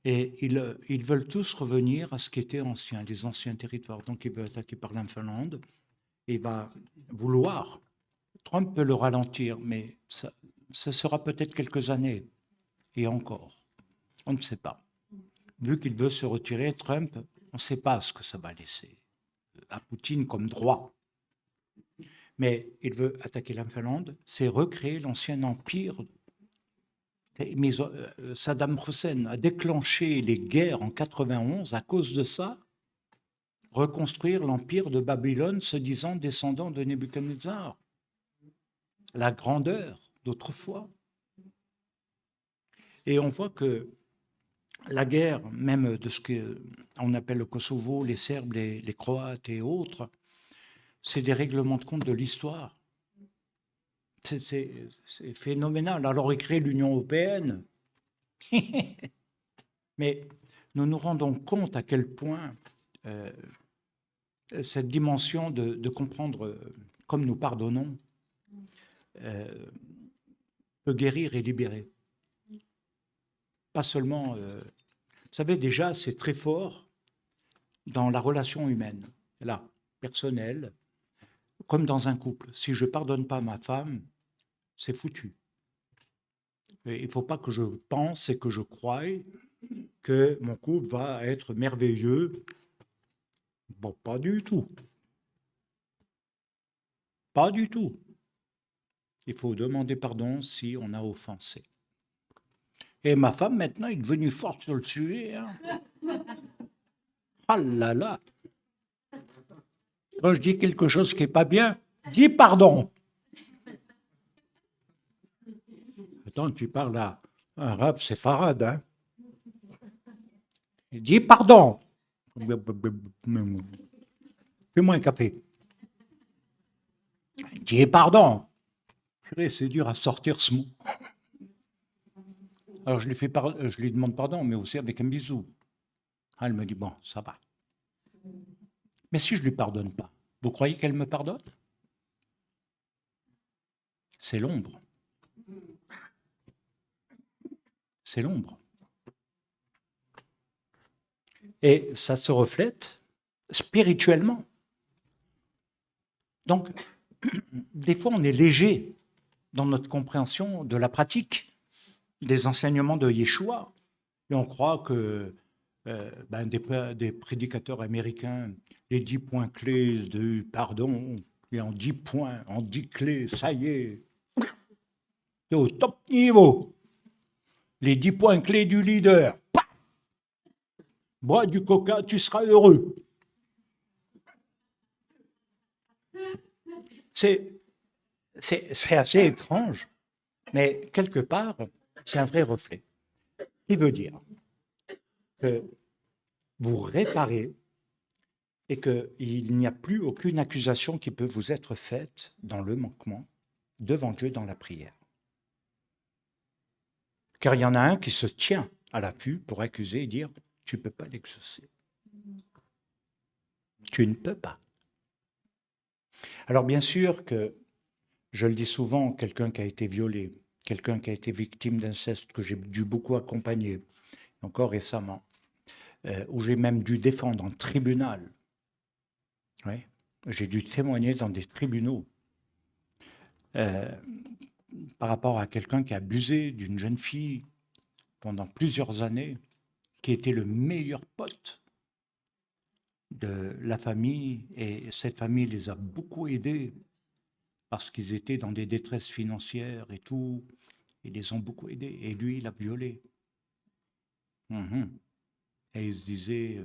et ils veulent tous revenir à ce qui était ancien, les anciens territoires. Donc il veut attaquer par la Finlande, il va vouloir, Trump peut le ralentir, mais ça sera peut-être quelques années, et encore, on ne sait pas. Vu qu'il veut se retirer, Trump, on ne sait pas ce que ça va laisser à Poutine comme droit. Mais il veut attaquer la Finlande, c'est recréer l'ancien empire. Mais Saddam Hussein a déclenché les guerres en 91 à cause de ça, reconstruire l'empire de Babylone se disant descendant de Nebuchadnezzar. La grandeur d'autrefois. Et on voit que la guerre, même de ce qu'on appelle le Kosovo, les Serbes, les Croates et autres, c'est des règlements de compte de l'histoire. C'est phénoménal. Alors, il crée l'Union européenne. Mais nous nous rendons compte à quel point cette dimension de comprendre comme nous pardonnons peut guérir et libérer. Pas seulement... vous savez, déjà, c'est très fort dans la relation humaine, là, personnelle, comme dans un couple. Si je ne pardonne pas ma femme, c'est foutu. Et il ne faut pas que je pense et que je croie que mon couple va être merveilleux. Bon, pas du tout. Pas du tout. Il faut demander pardon si on a offensé. Et ma femme, maintenant, est devenue forte sur le sujet. Hein. Ah là là. Quand je dis quelque chose qui n'est pas bien, dis pardon. Attends, tu parles à un Rav séfarade, hein? Il dit pardon. Fais-moi un café. Il dit pardon. Purée, c'est dur à sortir ce mot. Alors je lui demande pardon, mais aussi avec un bisou. Ah, elle me dit bon, ça va. Mais si je ne lui pardonne pas, vous croyez qu'elle me pardonne? C'est l'ombre. C'est l'ombre. Et ça se reflète spirituellement. Donc, des fois, on est léger dans notre compréhension de la pratique des enseignements de Yeshua. Et on croit que des prédicateurs américains, les 10 points clés du pardon, et en 10 points, en 10 clés, ça y est, c'est au top niveau. Les 10 points clés du leader. Paf! Bois du coca, tu seras heureux. C'est assez étrange, mais quelque part, c'est un vrai reflet. Il veut dire que vous réparez et qu'il n'y a plus aucune accusation qui peut vous être faite dans le manquement devant Dieu dans la prière. Car il y en a un qui se tient à l'affût pour accuser et dire « tu ne peux pas l'exaucer. Tu ne peux pas. » Alors bien sûr que, je le dis souvent, quelqu'un qui a été violé, quelqu'un qui a été victime d'inceste, que j'ai dû beaucoup accompagner, encore récemment, où j'ai même dû défendre en tribunal. Oui, j'ai dû témoigner dans des tribunaux par rapport à quelqu'un qui a abusé d'une jeune fille pendant plusieurs années, qui était le meilleur pote de la famille, et cette famille les a beaucoup aidés parce qu'ils étaient dans des détresses financières et tout, ils les ont beaucoup aidés, et lui, il a violé. Et il se disait,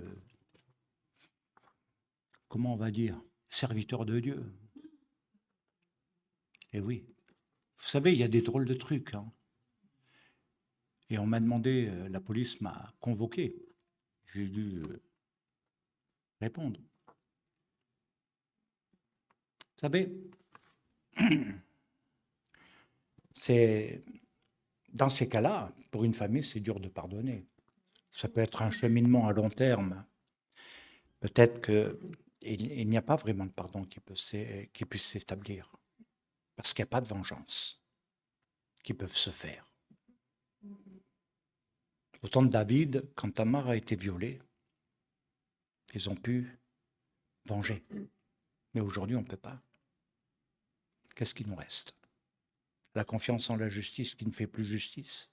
comment on va dire, serviteur de Dieu. Et oui, vous savez, il y a des drôles de trucs. Hein. Et on m'a demandé, la police m'a convoqué. J'ai dû répondre. Vous savez, c'est dans ces cas-là, pour une famille, c'est dur de pardonner. Ça peut être un cheminement à long terme. Peut-être qu'il n'y a pas vraiment de pardon qui puisse s'établir, parce qu'il n'y a pas de vengeance qui peuvent se faire. Au temps de David, quand Tamar a été violée, ils ont pu venger. Mais aujourd'hui, on ne peut pas. Qu'est-ce qui nous reste? La confiance en la justice qui ne fait plus justice?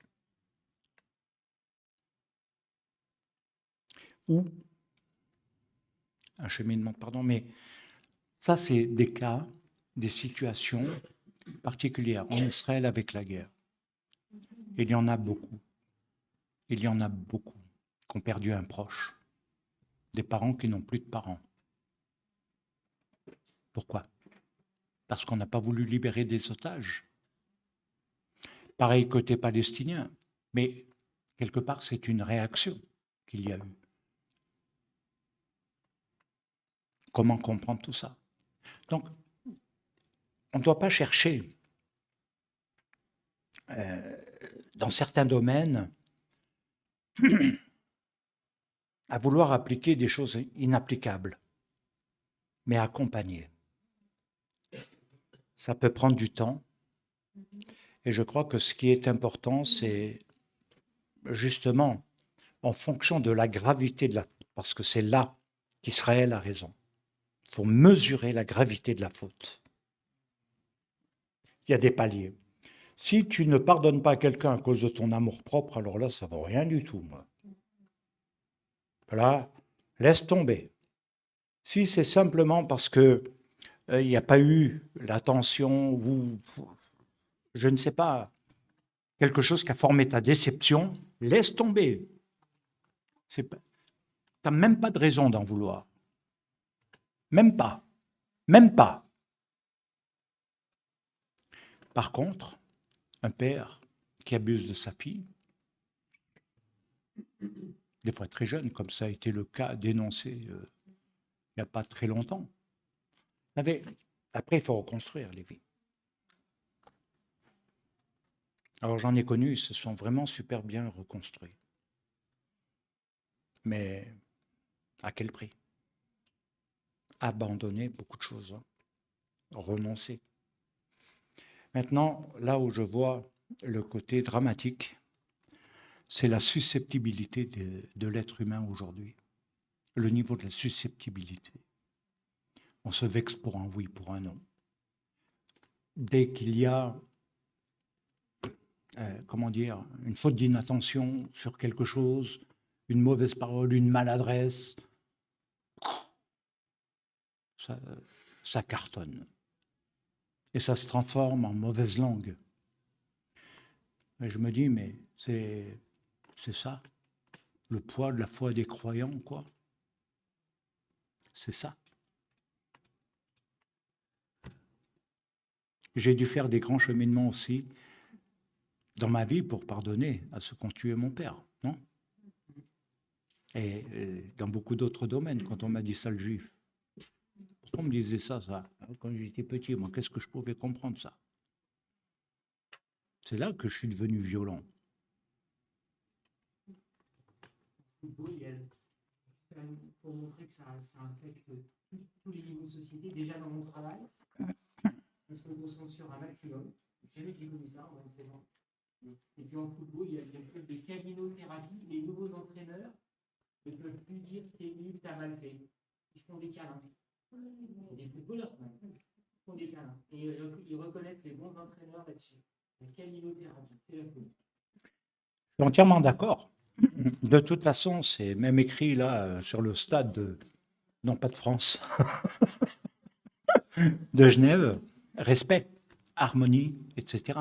Ou un cheminement de pardon? Mais ça, c'est des cas, des situations particulières. En Israël, avec la guerre, il y en a beaucoup. Il y en a beaucoup qui ont perdu un proche. Des parents qui n'ont plus de parents. Pourquoi? Parce qu'on n'a pas voulu libérer des otages. Pareil côté palestinien. Mais quelque part, c'est une réaction qu'il y a eu. Comment comprendre tout ça? Donc, on ne doit pas chercher, dans certains domaines, à vouloir appliquer des choses inapplicables, mais accompagner. Ça peut prendre du temps. Et je crois que ce qui est important, c'est justement en fonction de la gravité de la faute, parce que c'est là qu'Israël a raison. Il faut mesurer la gravité de la faute. Il y a des paliers. Si tu ne pardonnes pas à quelqu'un à cause de ton amour-propre, alors là, ça ne vaut rien du tout, moi. Là, laisse tomber. Si c'est simplement parce que il n'y a pas eu l'attention ou, je ne sais pas, quelque chose qui a formé ta déception, laisse tomber. Tu n'as même pas de raison d'en vouloir. Même pas. Même pas. Par contre, un père qui abuse de sa fille, des fois très jeune, comme ça a été le cas dénoncé il n'y a pas très longtemps. Après, il faut reconstruire les vies. Alors j'en ai connu, ils se sont vraiment super bien reconstruits. Mais à quel prix? Abandonner beaucoup de choses, hein. Renoncer. Maintenant, là où je vois le côté dramatique, c'est la susceptibilité de l'être humain aujourd'hui. Le niveau de la susceptibilité. On se vexe pour un oui, pour un non. Dès qu'il y a, comment dire, une faute d'inattention sur quelque chose, une mauvaise parole, une maladresse, ça cartonne. Et ça se transforme en mauvaise langue. Et je me dis, mais c'est ça, le poids de la foi des croyants, quoi. C'est ça. J'ai dû faire des grands cheminements aussi dans ma vie pour pardonner à ceux qui ont tué mon père, non? Et dans beaucoup d'autres domaines, quand on m'a dit ça, le juif. Pourquoi on me disait ça? Quand j'étais petit, moi, qu'est-ce que je pouvais comprendre ça? C'est là que je suis devenu violent. Pour montrer que ça affecte tous les niveaux de société, déjà dans mon travail, on se concentre un maximum. Jamais j'ai connu ça en entraînement. Et puis en football, il y a des trucs de cabinothérapie. Les nouveaux entraîneurs ne peuvent plus dire t'es nul, t'as mal fait. Ils font des câlins. C'est des footballeurs quand même. Ils font des câlins. Et ils reconnaissent les bons entraîneurs là-dessus. La cabinothérapie, c'est la folie. Je suis entièrement d'accord. De toute façon, c'est même écrit là sur le stade non pas de France, de Genève, respect, harmonie, etc.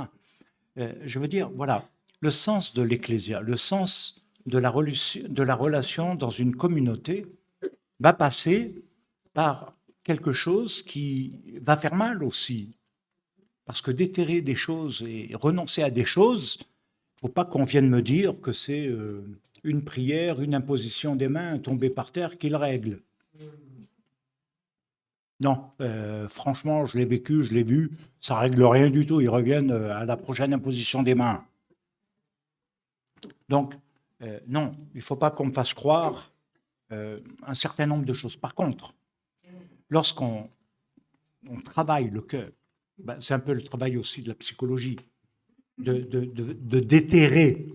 Je veux dire, voilà, le sens de l'ecclésia, le sens de la relation dans une communauté va passer par quelque chose qui va faire mal aussi. Parce que déterrer des choses et renoncer à des choses, il ne faut pas qu'on vienne me dire que c'est une prière, une imposition des mains, tomber par terre qui le règle. Non, franchement, je l'ai vécu, je l'ai vu, ça ne règle rien du tout. Ils reviennent à la prochaine imposition des mains. Donc, non, il ne faut pas qu'on me fasse croire un certain nombre de choses. Par contre, lorsqu'on travaille le cœur, ben, c'est un peu le travail aussi de la psychologie, de déterrer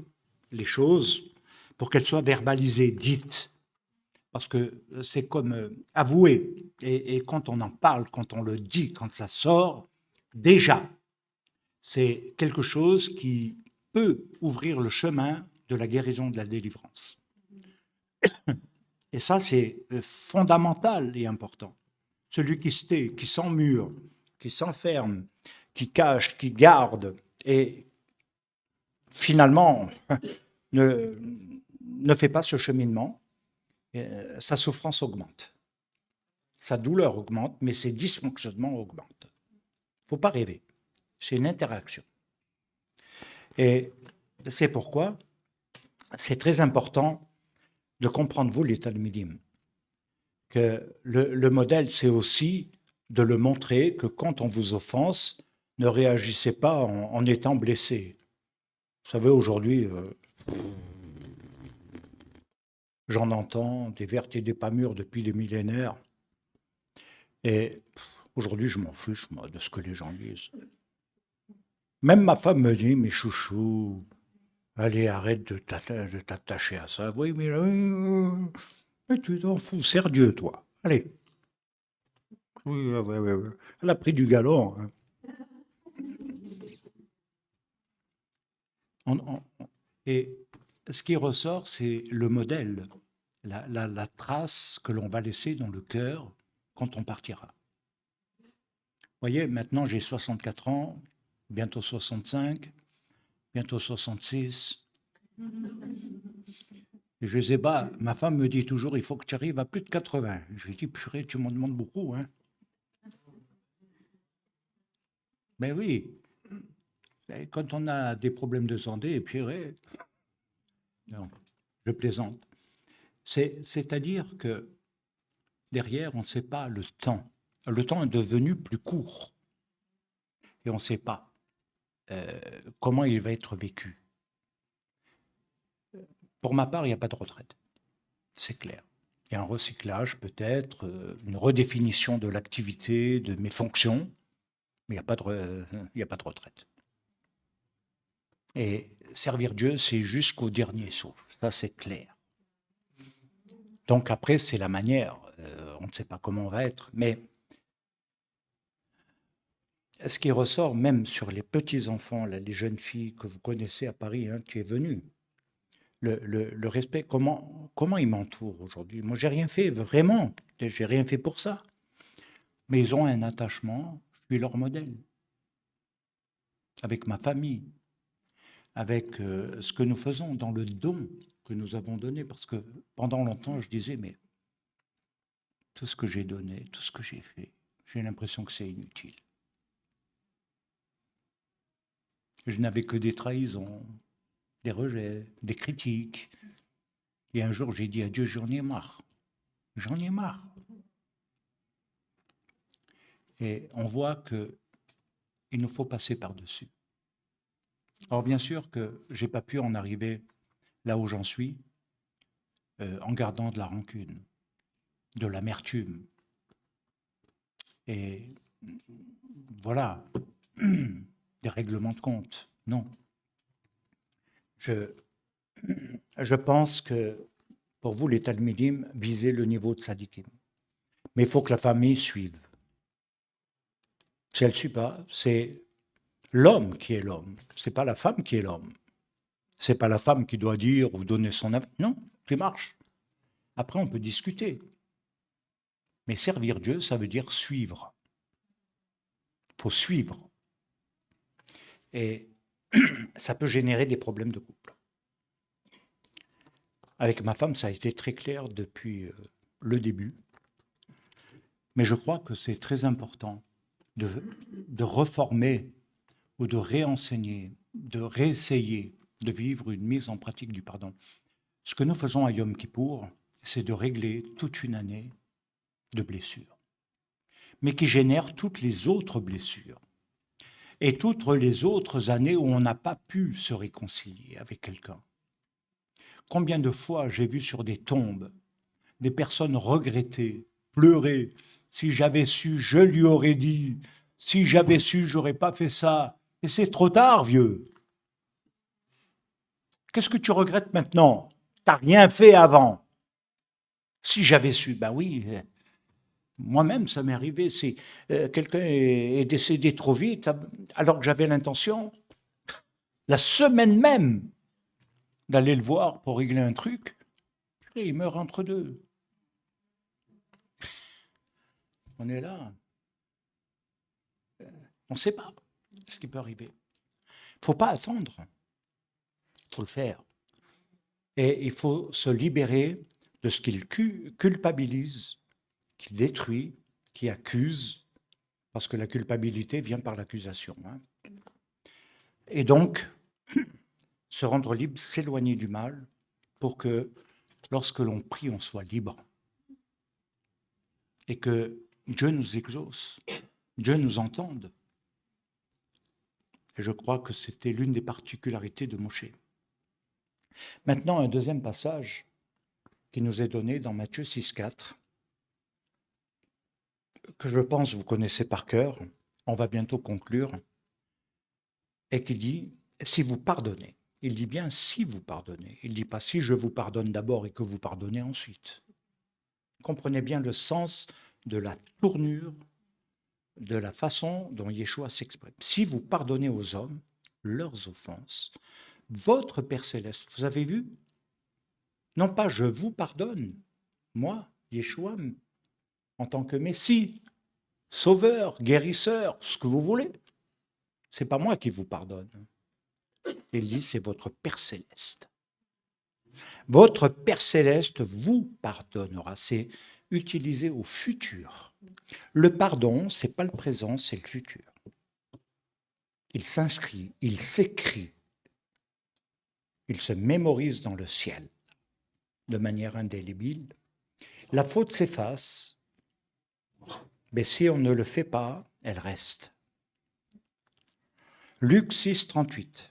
les choses pour qu'elles soient verbalisées, dites. Parce que c'est comme avouer. Et quand on en parle, quand on le dit, quand ça sort, déjà, c'est quelque chose qui peut ouvrir le chemin de la guérison, de la délivrance. Et ça, c'est fondamental et important. Celui qui se tait, qui s'emmure, qui s'enferme, qui cache, qui garde, et finalement ne fait pas ce cheminement, sa souffrance augmente. Sa douleur augmente, mais ses dysfonctionnements augmentent. Il ne faut pas rêver. C'est une interaction. Et c'est pourquoi c'est très important de comprendre, vous, l'état de Midim. Que le modèle, c'est aussi de le montrer que quand on vous offense, ne réagissez pas en étant blessé. Vous savez, aujourd'hui, j'en entends des vertes et des pas mûres depuis des millénaires. Et aujourd'hui, je m'en fiche, moi, de ce que les gens disent. Même ma femme me dit, mais chouchou, allez, arrête de t'attacher à ça. Oui, mais tu t'en fous, sers Dieu, toi. Allez. Oui, ouais. Elle a pris du galon. Hein. Et ce qui ressort, c'est le modèle, la trace que l'on va laisser dans le cœur quand on partira. Vous voyez, maintenant j'ai 64 ans, bientôt 65, bientôt 66. Et je sais pas, ma femme me dit toujours, il faut que tu arrives à plus de 80. Je lui dis, purée, tu m'en demandes beaucoup, hein. Mais oui, Et quand on a des problèmes de santé, et puis, ouais, non, je plaisante. C'est-à-dire que derrière, on ne sait pas le temps. Le temps est devenu plus court et on ne sait pas comment il va être vécu. Pour ma part, il n'y a pas de retraite, c'est clair. Il y a un recyclage peut-être, une redéfinition de l'activité, de mes fonctions, mais il n'y a pas de retraite. Et servir Dieu, c'est jusqu'au dernier souffle, ça c'est clair. Donc après, c'est la manière, on ne sait pas comment on va être, mais ce qui ressort même sur les petits-enfants, les jeunes filles que vous connaissez à Paris, hein, qui est venu, le respect, comment ils m'entourent aujourd'hui. Moi, j'ai rien fait, vraiment, j'ai rien fait pour ça. Mais ils ont un attachement, je suis leur modèle, avec ma famille, avec ce que nous faisons, dans le don que nous avons donné, parce que pendant longtemps, je disais, mais tout ce que j'ai donné, tout ce que j'ai fait, j'ai l'impression que c'est inutile. Je n'avais que des trahisons, des rejets, des critiques. Et un jour, j'ai dit à Dieu, j'en ai marre. J'en ai marre. Et on voit qu'il nous faut passer par-dessus. Alors bien sûr que je n'ai pas pu en arriver là où j'en suis en gardant de la rancune, de l'amertume. Et voilà, des règlements de compte. Non. Je pense que pour vous, les Talmidim, visez le niveau de Tzadikim. Mais il faut que la famille suive. Si elle ne suit pas, c'est l'homme qui est l'homme. Ce n'est pas la femme qui est l'homme. Ce n'est pas la femme qui doit dire ou donner son avis. Non, tu marches. Après, on peut discuter. Mais servir Dieu, ça veut dire suivre. Il faut suivre. Et ça peut générer des problèmes de couple. Avec ma femme, ça a été très clair depuis le début. Mais je crois que c'est très important de reformer ou de réenseigner, de réessayer de vivre une mise en pratique du pardon. Ce que nous faisons à Yom Kippour, c'est de régler toute une année de blessures, mais qui génère toutes les autres blessures et toutes les autres années où on n'a pas pu se réconcilier avec quelqu'un. Combien de fois j'ai vu sur des tombes des personnes regretter, pleurer, si j'avais su, je lui aurais dit, si j'avais su, j'aurais pas fait ça. Et c'est trop tard, vieux. Qu'est-ce que tu regrettes maintenant? T'as rien fait avant. Si j'avais su, ben oui, moi-même, ça m'est arrivé. C'est quelqu'un est décédé trop vite, alors que j'avais l'intention, la semaine même, d'aller le voir pour régler un truc. Et il meurt entre deux. On est là. On ne sait pas ce qui peut arriver. Il ne faut pas attendre. Il faut le faire. Et il faut se libérer de ce qu'il culpabilise, qui détruit, qui accuse, parce que la culpabilité vient par l'accusation. Hein. Et donc, se rendre libre, s'éloigner du mal, pour que lorsque l'on prie, on soit libre. Et que Dieu nous exauce, Dieu nous entende. Et je crois que c'était l'une des particularités de Moshe. Maintenant, un deuxième passage qui nous est donné dans Matthieu 6,4, que je pense vous connaissez par cœur, on va bientôt conclure, et qui dit, si vous pardonnez, il dit bien si vous pardonnez, il ne dit pas si je vous pardonne d'abord et que vous pardonnez ensuite. Comprenez bien le sens de la tournure, de la façon dont Yeshua s'exprime. Si vous pardonnez aux hommes leurs offenses, votre Père Céleste, vous avez vu? Non pas je vous pardonne, moi, Yeshua, en tant que Messie, sauveur, guérisseur, ce que vous voulez. C'est pas moi qui vous pardonne. Il dit, c'est votre Père Céleste. Votre Père Céleste vous pardonnera. C'est utilisé au futur. Le pardon, c'est pas le présent, c'est le futur. il s'inscrit, il s'écrit, il se mémorise dans le ciel de manière indélébile. La faute s'efface, mais si on ne le fait pas, elle reste. Luc 6, 38.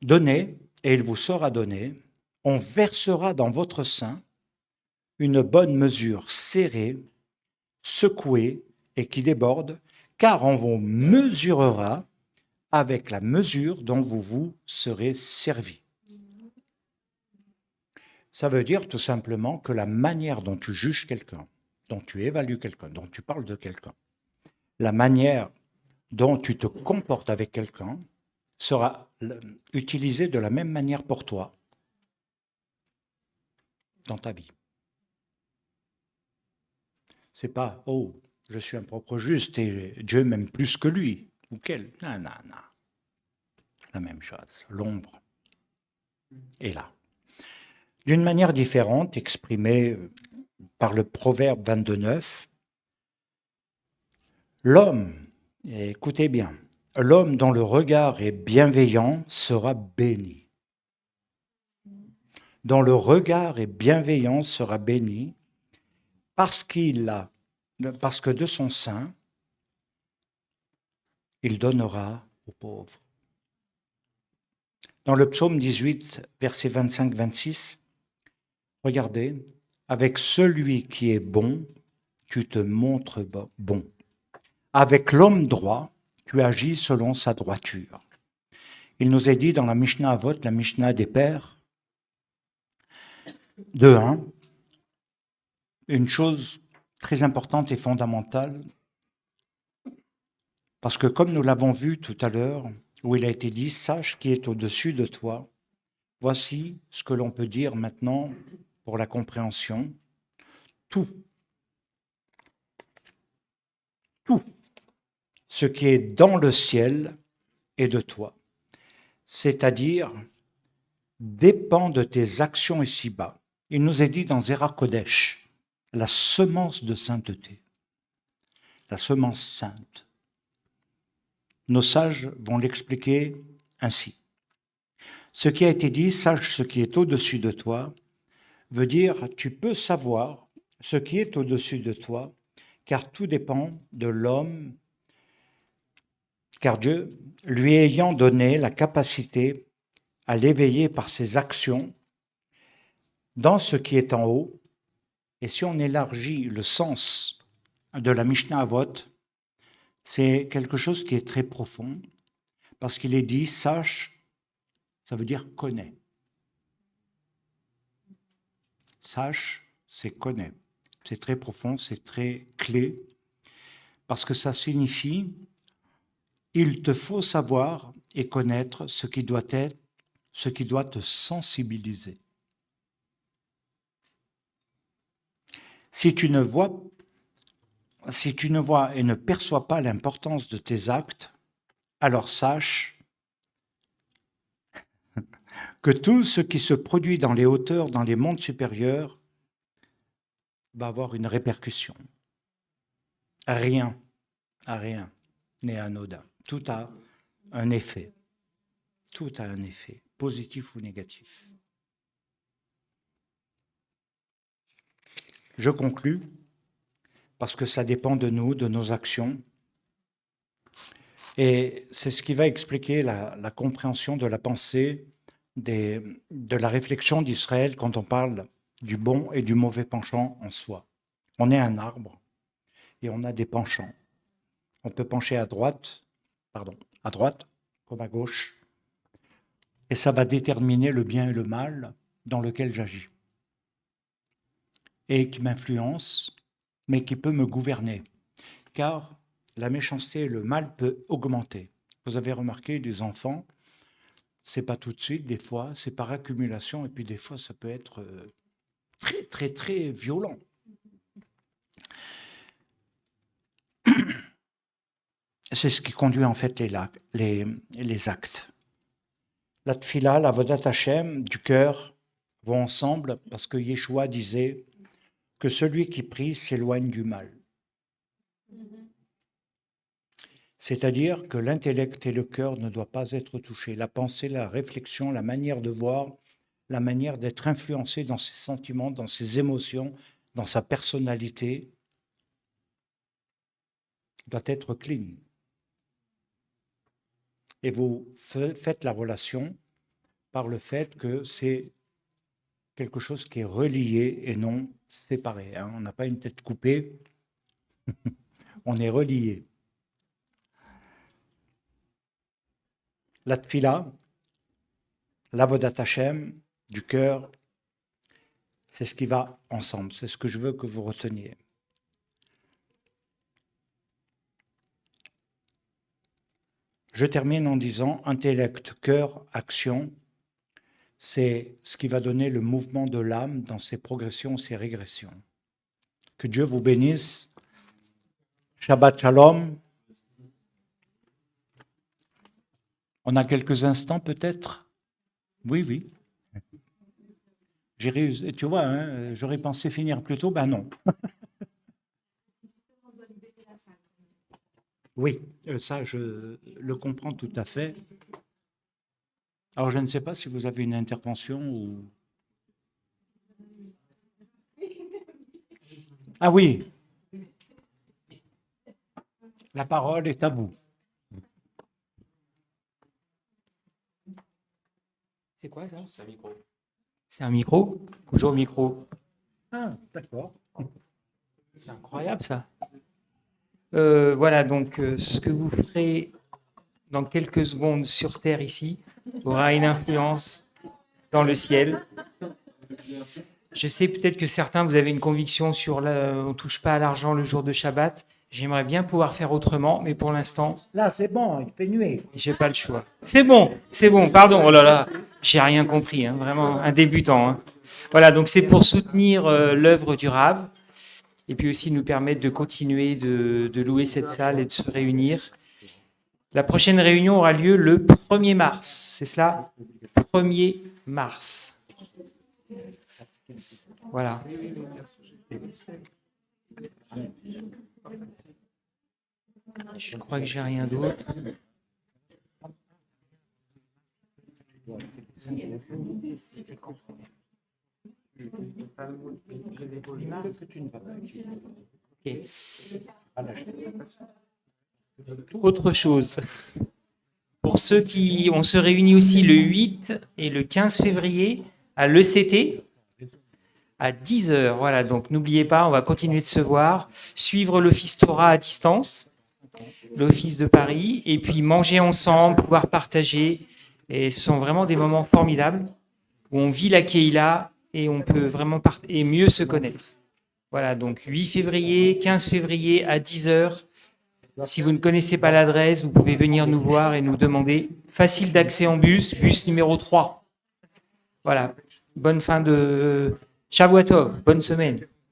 Donnez, et il vous sera donné, on versera dans votre sein une bonne mesure serrée, secouée et qui déborde, car on vous mesurera avec la mesure dont vous vous serez servi. Ça veut dire tout simplement que la manière dont tu juges quelqu'un, dont tu évalues quelqu'un, dont tu parles de quelqu'un, la manière dont tu te comportes avec quelqu'un sera utilisée de la même manière pour toi dans ta vie. C'est pas, oh, je suis un propre juste et Dieu m'aime plus que lui, ou qu'elle. Non, non, non. La même chose, l'ombre est là. D'une manière différente, exprimée par le proverbe 22:9, l'homme, et écoutez bien, l'homme dont le regard est bienveillant sera béni. Dont le regard est bienveillant sera béni parce que de son sein, il donnera aux pauvres. Dans le psaume 18, versets 25-26, regardez, avec celui qui est bon, tu te montres bon. Avec l'homme droit, tu agis selon sa droiture. Il nous est dit dans la Mishnah Avot, la Mishnah des Pères, 2.1, une chose très importante et fondamentale, parce que comme nous l'avons vu tout à l'heure, où il a été dit, sache qui est au-dessus de toi. Voici ce que l'on peut dire maintenant pour la compréhension. Tout ce qui est dans le ciel est de toi, c'est-à-dire dépend de tes actions ici-bas. Il nous est dit dans Zera Kodesh, la semence de sainteté, la semence sainte. Nos sages vont l'expliquer ainsi. Ce qui a été dit, sache ce qui est au-dessus de toi, veut dire tu peux savoir ce qui est au-dessus de toi, car tout dépend de l'homme, car Dieu, lui ayant donné la capacité à l'éveiller par ses actions dans ce qui est en haut, et si on élargit le sens de la Mishnah Avot, c'est quelque chose qui est très profond, parce qu'il est dit, sache, ça veut dire connais. Sache, c'est connais. C'est très profond, c'est très clé, parce que ça signifie, il te faut savoir et connaître ce qui doit être, ce qui doit te sensibiliser. Si tu ne vois et ne perçois pas l'importance de tes actes, alors sache que tout ce qui se produit dans les hauteurs, dans les mondes supérieurs, va avoir une répercussion. Rien n'est anodin. Tout a un effet. Tout a un effet, positif ou négatif. Je conclus, parce que ça dépend de nous, de nos actions. Et c'est ce qui va expliquer la compréhension de la pensée, de la réflexion d'Israël quand on parle du bon et du mauvais penchant en soi. On est un arbre et on a des penchants. On peut pencher à droite comme à gauche, et ça va déterminer le bien et le mal dans lequel j'agis, et qui m'influence, mais qui peut me gouverner, car la méchanceté et le mal peut augmenter. Vous avez remarqué, les enfants, c'est pas tout de suite, des fois, c'est par accumulation, et puis des fois, ça peut être très, très, très violent. C'est ce qui conduit en fait les actes. La tfila, la vodat Hashem du cœur vont ensemble parce que Yeshua disait que celui qui prie s'éloigne du mal. C'est-à-dire que l'intellect et le cœur ne doivent pas être touchés. La pensée, la réflexion, la manière de voir, la manière d'être influencé dans ses sentiments, dans ses émotions, dans sa personnalité, doit être clean. Et vous faites la relation par le fait que c'est quelque chose qui est relié et non séparé. On n'a pas une tête coupée, on est relié. La tfila, l'avodat Hashem, du cœur, c'est ce qui va ensemble, c'est ce que je veux que vous reteniez. Je termine en disant intellect, cœur, action, c'est ce qui va donner le mouvement de l'âme dans ses progressions, ses régressions. Que Dieu vous bénisse. Shabbat Shalom. On a quelques instants peut-être? Oui. J'ai réussi, tu vois, hein, j'aurais pensé finir plus tôt, ben non. Oui, ça je le comprends tout à fait. Alors je ne sais pas si vous avez une intervention ou... Ah oui, la parole est à vous. C'est quoi ça? C'est un micro. C'est un micro? Bonjour micro. Ah, d'accord. C'est incroyable ça. Voilà, donc ce que vous ferez dans quelques secondes sur Terre ici aura une influence dans le ciel. Je sais peut-être que certains, vous avez une conviction sur on ne touche pas à l'argent le jour de Shabbat. J'aimerais bien pouvoir faire autrement, mais pour l'instant... Là, c'est bon, il fait nuit. J'ai pas le choix. C'est bon, pardon. Oh là là, j'ai rien compris, hein, vraiment un débutant. Hein. Voilà, donc c'est pour soutenir l'œuvre du Rav, et puis aussi nous permettre de continuer de louer cette salle et de se réunir. La prochaine réunion aura lieu le 1er mars, c'est cela? 1er mars. Voilà. Je crois que j'ai rien d'autre. Okay. Autre chose. Pour ceux qui... On se réunit aussi le 8 et le 15 février à l'ECT à 10h. Voilà, donc n'oubliez pas, on va continuer de se voir, suivre l'Office Torah à distance, l'Office de Paris, et puis manger ensemble, pouvoir partager. Et ce sont vraiment des moments formidables où on vit la Keïla et on peut vraiment et mieux se connaître. Voilà, donc 8 février, 15 février à 10h. Si vous ne connaissez pas l'adresse, vous pouvez venir nous voir et nous demander. Facile d'accès en bus numéro 3. Voilà, bonne fin de Shavuot Tov, bonne semaine.